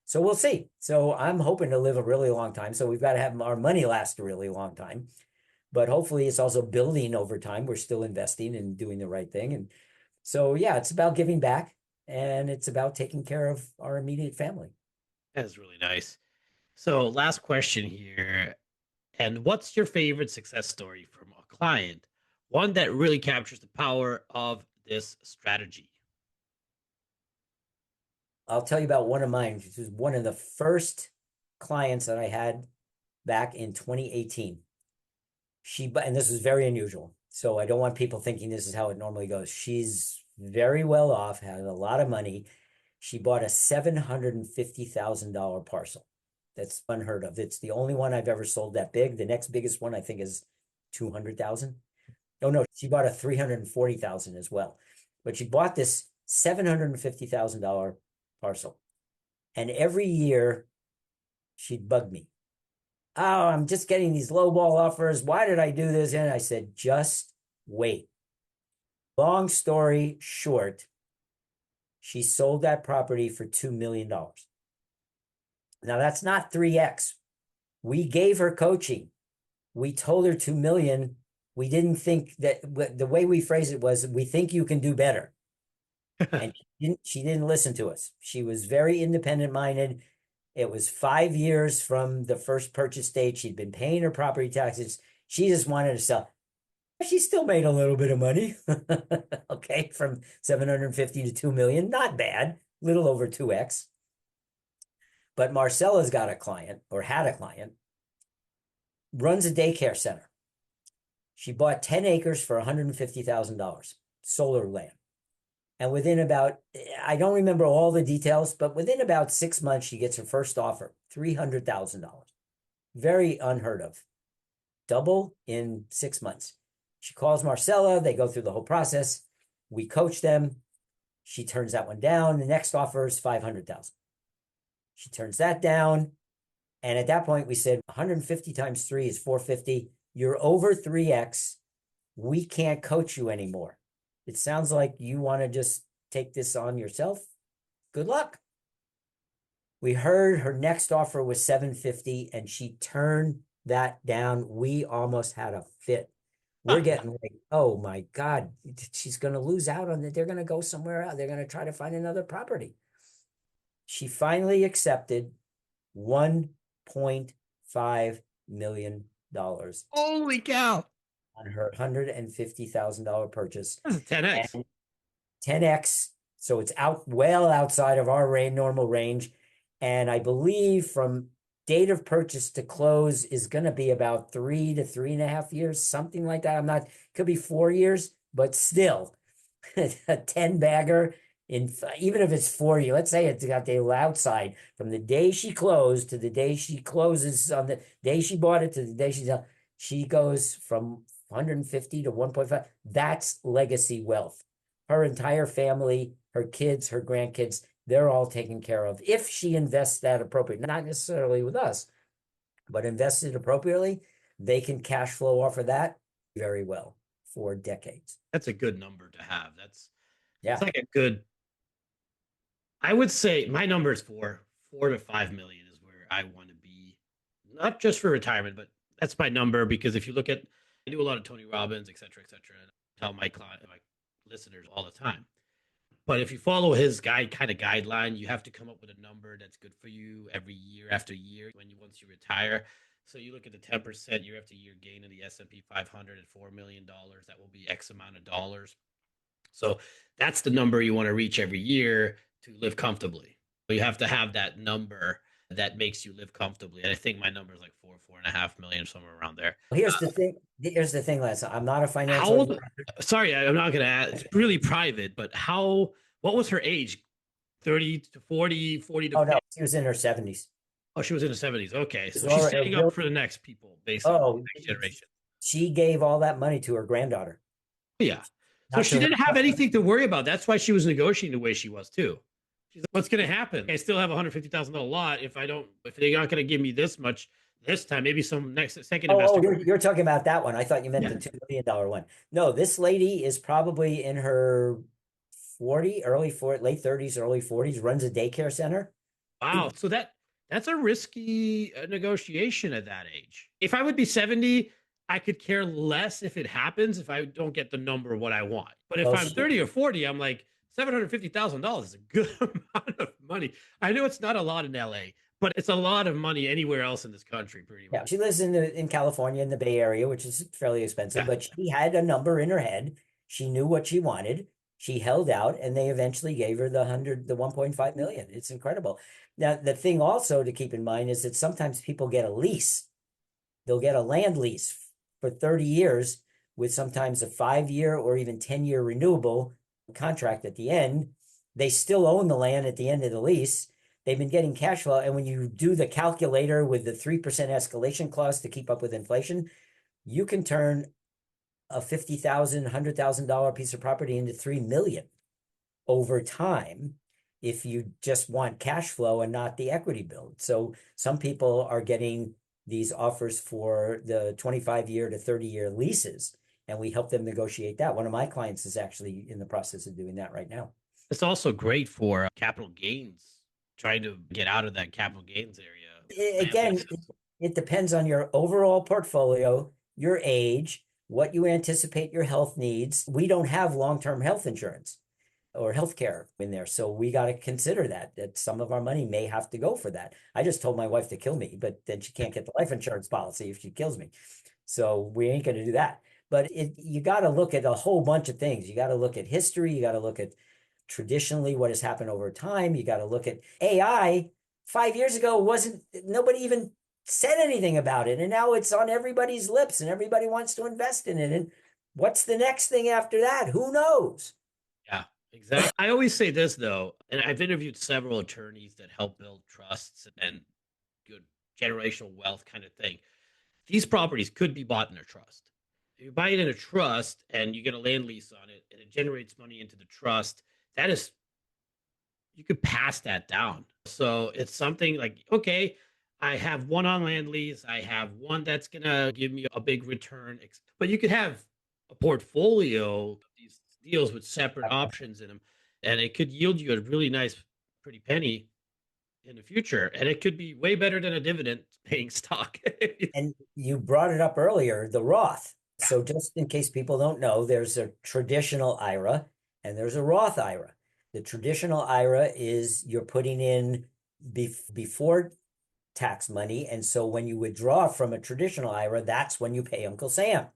So we'll see. So I'm hoping to live a really long time. So we've got to have our money last a really long time. But hopefully it's also building over time. We're still investing and doing the right thing. And so, yeah, it's about giving back and it's about taking care of our immediate family. That's really nice. So, last question here. And what's your favorite success story from a client? One that really captures the power of this strategy. I'll tell you about one of mine. This was one of the first clients that I had back in 2018. And this is very unusual. So I don't want people thinking this is how it normally goes. She's very well off, has a lot of money. She bought a $750,000 parcel. That's unheard of. It's the only one I've ever sold that big. The next biggest one I think is 200,000. Oh no, she bought a 340,000 as well. But she bought this $750,000 parcel. And every year she'd bug me. Oh, I'm just getting these lowball offers. Why did I do this? And I said, just wait. Long story short, she sold that property for $2 million. Now, that's not 3X. We gave her coaching. We told her 2 million. We didn't think that the way we phrased it was, we think you can do better. And she didn't listen to us. She was very independent minded. It was 5 years from the first purchase date. She'd been paying her property taxes. She just wanted to sell. She still made a little bit of money. Okay, from 750 to 2 million, not bad, little over 2X. But Marcella's got a client, or had a client, runs a daycare center. She bought 10 acres for $150,000, solar land. And within about, I don't remember all the details, but within about 6 months, she gets her first offer, $300,000. Very unheard of. Double in 6 months. She calls Marcella. They go through the whole process. We coach them. She turns that one down. The next offer is $500,000. She turns that down. And at that point, we said 150 times 3 is 450. You're over 3X. We can't coach you anymore. It sounds like you want to just take this on yourself. Good luck. We heard her next offer was 750 and she turned that down. We almost had a fit. We're getting like, oh my God, she's going to lose out on it. They're going to go somewhere else. They're going to try to find another property. She finally accepted $1.5 million. Holy cow. On her $150,000 purchase. That's a 10X. And 10X. So it's well outside of our normal range. And I believe from date of purchase to close is going to be about 3 to 3.5 years, something like that. I'm not, could be 4 years, but still a 10 bagger in, even if it's 4 years, let's say it's got the outside from the day she closed to the day she closes on the day she bought it to the day she goes from 150 to 1.5. That's legacy wealth. Her entire family, her kids, her grandkids, they're all taken care of if she invests that appropriately, not necessarily with us, but invested appropriately, they can cash flow off of that very well for decades. That's a good number to have. That's Yeah. like a good, I would say my number is 4 to 5 million is where I want to be, not just for retirement, but that's my number because if you look at, I do a lot of Tony Robbins, et cetera, and I tell my listeners all the time. But if you follow his kind of guideline, you have to come up with a number that's good for you every year after year once you retire. So you look at the 10% year after year gain in the S&P 500 at $4 million, that will be X amount of dollars. So that's the number you want to reach every year to live comfortably. You have to have that number that makes you live comfortably. And I think my number is like 4.5 million, somewhere around there. Here's the thing. Here's the thing, Lance. I'm not a How financial old? advisor. Sorry, I'm not going to add. It's really private, but what was her age? 30 to 40, 40 to Oh 50? no, she was in her 70s. Oh, she was in the 70s. Okay. She's So she's already setting up for the next people, basically, oh, next generation. she gave all that money to her granddaughter, Yeah. So not she to didn't have her. anything to worry about. That's why she was negotiating the way she was too. She's like, what's going to happen? I still have $150,000 lot. If they're not going to give me this much this time, maybe some second investor. You're talking about that one. I thought you meant Yeah. the $2 million one. No, this lady is probably in her 40, late 30s, early 40s, runs a daycare center. Wow. So that's a risky negotiation at that age. If I would be 70, I could care less if it happens if I don't get the number of what I want. But if Well, I'm 30 or 40, I'm like $750,000 is a good amount of money. I know it's not a lot in LA, but it's a lot of money anywhere else in this country, pretty yeah, much. she lives in California in the Bay Area, which is fairly expensive, Yeah. but she had a number in her head. She knew what she wanted. She held out, and they eventually gave her the 1.5 million. It's incredible. Now, the thing also to keep in mind is that sometimes people get a lease. They'll get a land lease for 30 years with sometimes a 5 year or even 10-year renewable contract at the end. They still own the land at the end of the lease. They've been getting cash flow. And when you do the calculator with the 3% escalation clause to keep up with inflation, you can turn a $50,000, $100,000 piece of property into 3 million over time if you just want cash flow and not the equity build. So some people are getting these offers for the 25-year to 30-year leases, and we help them negotiate that. One of my clients is actually in the process of doing that right now. It's also great for capital gains, trying to get out of that capital gains area. Again, it depends on your overall portfolio, your age, what you anticipate your health needs. We don't have long-term health insurance or healthcare in there. So we got to consider that some of our money may have to go for that. I just told my wife to kill me, but then she can't get the life insurance policy if she kills me. So we ain't going to do that. But you got to look at a whole bunch of things. You got to look at history. You got to look at traditionally what has happened over time. You got to look at AI. 5 years ago, nobody even said anything about it. And now it's on everybody's lips and everybody wants to invest in it. And what's the next thing after that? Who knows? Yeah, exactly. I always say this though, and I've interviewed several attorneys that help build trusts and good generational wealth kind of thing. These properties could be bought in a trust. If you buy it in a trust and you get a land lease on it and it generates money into the trust, that is, you could pass that down. So it's something like, okay, I have one on land lease, I have one that's gonna give me a big return, but you could have a portfolio of these deals with separate options in them, and it could yield you a really nice, pretty penny in the future, and it could be way better than a dividend paying stock. And you brought it up earlier, the Roth. So just in case people don't know, there's a traditional IRA and there's a Roth IRA. The traditional IRA is you're putting in before tax money. And so when you withdraw from a traditional IRA, that's when you pay Uncle Sam.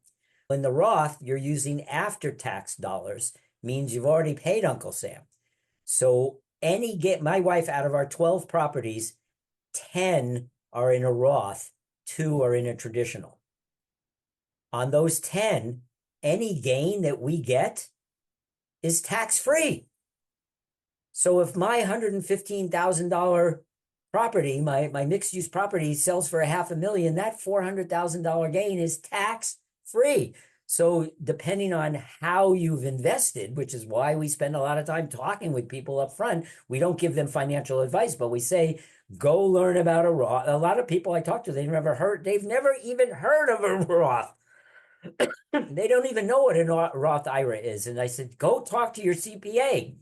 In the Roth, you're using after tax dollars, means you've already paid Uncle Sam. So my wife, out of our 12 properties, 10 are in a Roth, 2 are in a traditional. On those 10, any gain that we get is tax-free. So if my $115,000 property, my mixed-use property sells for $500,000, that $400,000 gain is tax-free. So depending on how you've invested, which is why we spend a lot of time talking with people up front, we don't give them financial advice, but we say, go learn about a Roth. A lot of people I talk to, they've never even heard of a Roth. They don't even know what a Roth IRA is. And I said, go talk to your CPA.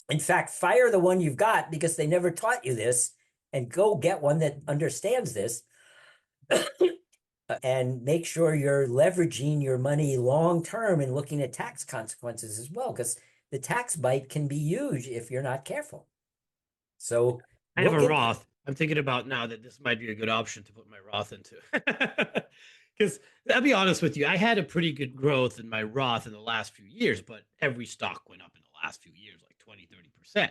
In fact, fire the one you've got because they never taught you this, and go get one that understands this. And make sure you're leveraging your money long term and looking at tax consequences as well, because the tax bite can be huge if you're not careful. So I have a Roth. I'm thinking about now that this might be a good option to put my Roth into. Because I'll be honest with you, I had a pretty good growth in my Roth in the last few years, but every stock went up in the last few years, like 20, 30%.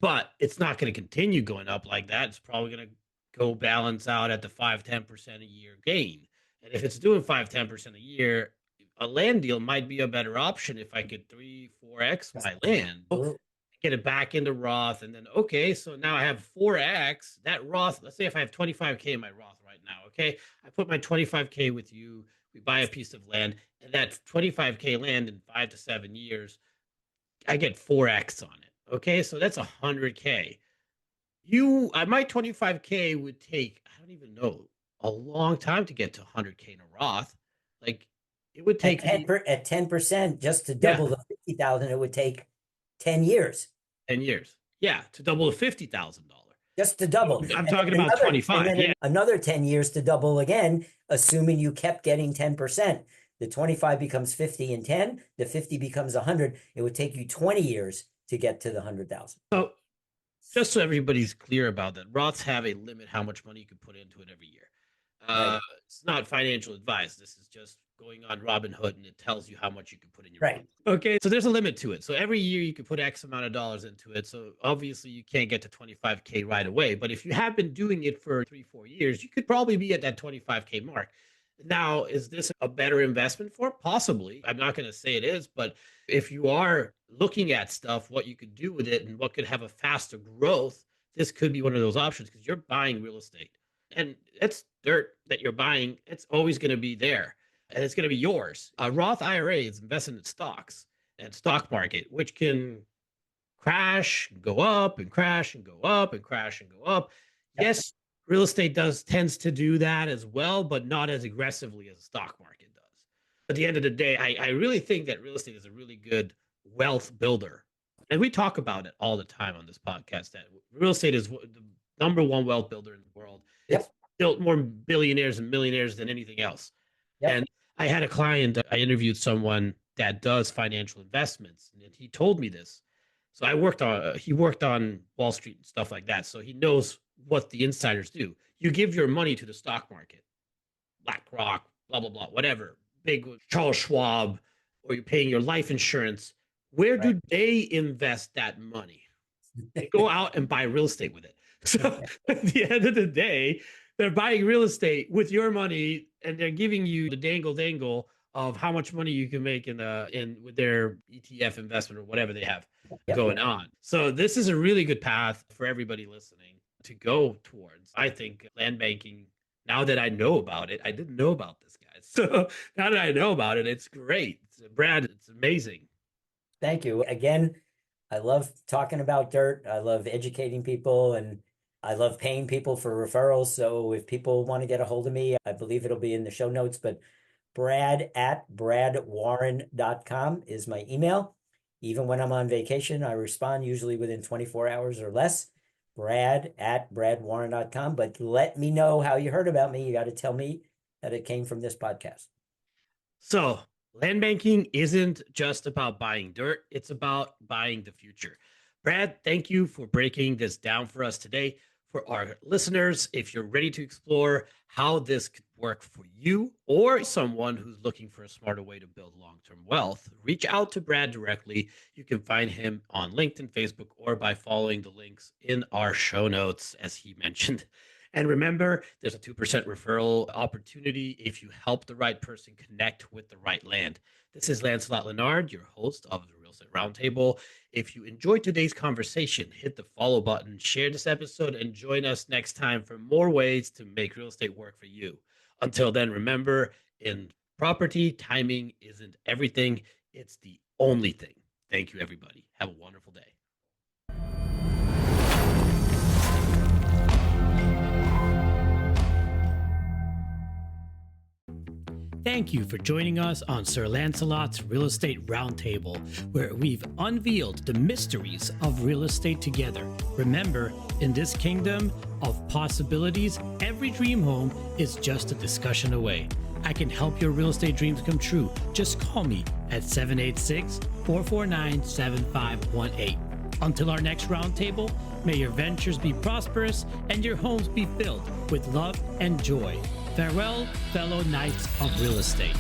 But it's not going to continue going up like that. It's probably going to go balance out at the 5-10% a year gain. And if it's doing 5-10% a year, a land deal might be a better option if I could 3-4x my land, get it back into Roth, and then okay, so now I have 4x that Roth. Let's say if I have 25K in my Roth right now, okay, I put my 25K with you, we buy a piece of land, and that 25K land in 5 to 7 years, I get 4x on it. Okay, so that's 100K. My 25K would take, I don't even know, a long time to get to 100K in a Roth. Like it would take at 10% just to double the 50,000. It would take 10 years. 10 years. Yeah, to double to $50,000. Just to double. I'm talking about 25. And then another 10 years to double again, assuming you kept getting 10%. The 25 becomes 50 and 10. The 50 becomes 100. It would take you 20 years to get to the 100,000. So just so everybody's clear about that, Roths have a limit how much money you can put into it every year. Right. It's not financial advice. This is just going on Robinhood, and it tells you how much you can put in your right. Okay, so there's a limit to it. So every year you can put X amount of dollars into it. So obviously you can't get to 25K right away. But if you have been doing it for 3-4 years, you could probably be at that 25K mark. Now, is this a better investment for it? Possibly. I'm not going to say it is, but if you are looking at stuff, what you could do with it and what could have a faster growth, this could be one of those options because you're buying real estate. And it's dirt that you're buying. It's always going to be there. And it's going to be yours. A Roth IRA is invested in stocks and stock market, which can crash, and go up, and crash, and go up, and crash, and go up. Yep. Yes, real estate tends to do that as well, but not as aggressively as the stock market does. At the end of the day, I really think that real estate is a really good wealth builder. And we talk about it all the time on this podcast, that real estate is the number one wealth builder in the world. Yep. It's built more billionaires and millionaires than anything else. Yep. And I had a client, I interviewed someone that does financial investments, and he told me this. So he worked on Wall Street and stuff like that. So he knows what the insiders do. You give your money to the stock market, BlackRock, blah, blah, blah, whatever, big Charles Schwab, or you're paying your life insurance. Where do they invest that money? They go out and buy real estate with it. So at the end of the day, they're buying real estate with your money, and they're giving you the dangle of how much money you can make with their ETF investment or whatever they have going on. So this is a really good path for everybody listening to go towards. I think land banking, now that I know about it, I didn't know about this, guys. So now that I know about it, it's great. Brad, it's amazing. Thank you. Again, I love talking about dirt. I love educating people, and I love paying people for referrals. So if people want to get a hold of me, I believe it'll be in the show notes, but brad@bradwarren.com is my email. Even when I'm on vacation, I respond usually within 24 hours or less. brad@bradwarren.com. But let me know how you heard about me. You got to tell me that it came from this podcast. So land banking isn't just about buying dirt. It's about buying the future. Brad, thank you for breaking this down for us today. For our listeners, if you're ready to explore how this could work for you or someone who's looking for a smarter way to build long term wealth, reach out to Brad directly. You can find him on LinkedIn, Facebook, or by following the links in our show notes, as he mentioned. And remember, there's a 2% referral opportunity if you help the right person connect with the right land. This is Lancelot Lenard, your host of the Real Estate Roundtable. If you enjoyed today's conversation, hit the follow button, share this episode, and join us next time for more ways to make real estate work for you. Until then, remember, in property, timing isn't everything, it's the only thing. Thank you, everybody. Have a wonderful day. Thank you for joining us on Sir Lancelot's Real Estate Roundtable, where we've unveiled the mysteries of real estate together. Remember, in this kingdom of possibilities, every dream home is just a discussion away. I can help your real estate dreams come true. Just call me at 786-449-7518. Until our next roundtable, may your ventures be prosperous and your homes be filled with love and joy. Farewell, fellow knights of real estate.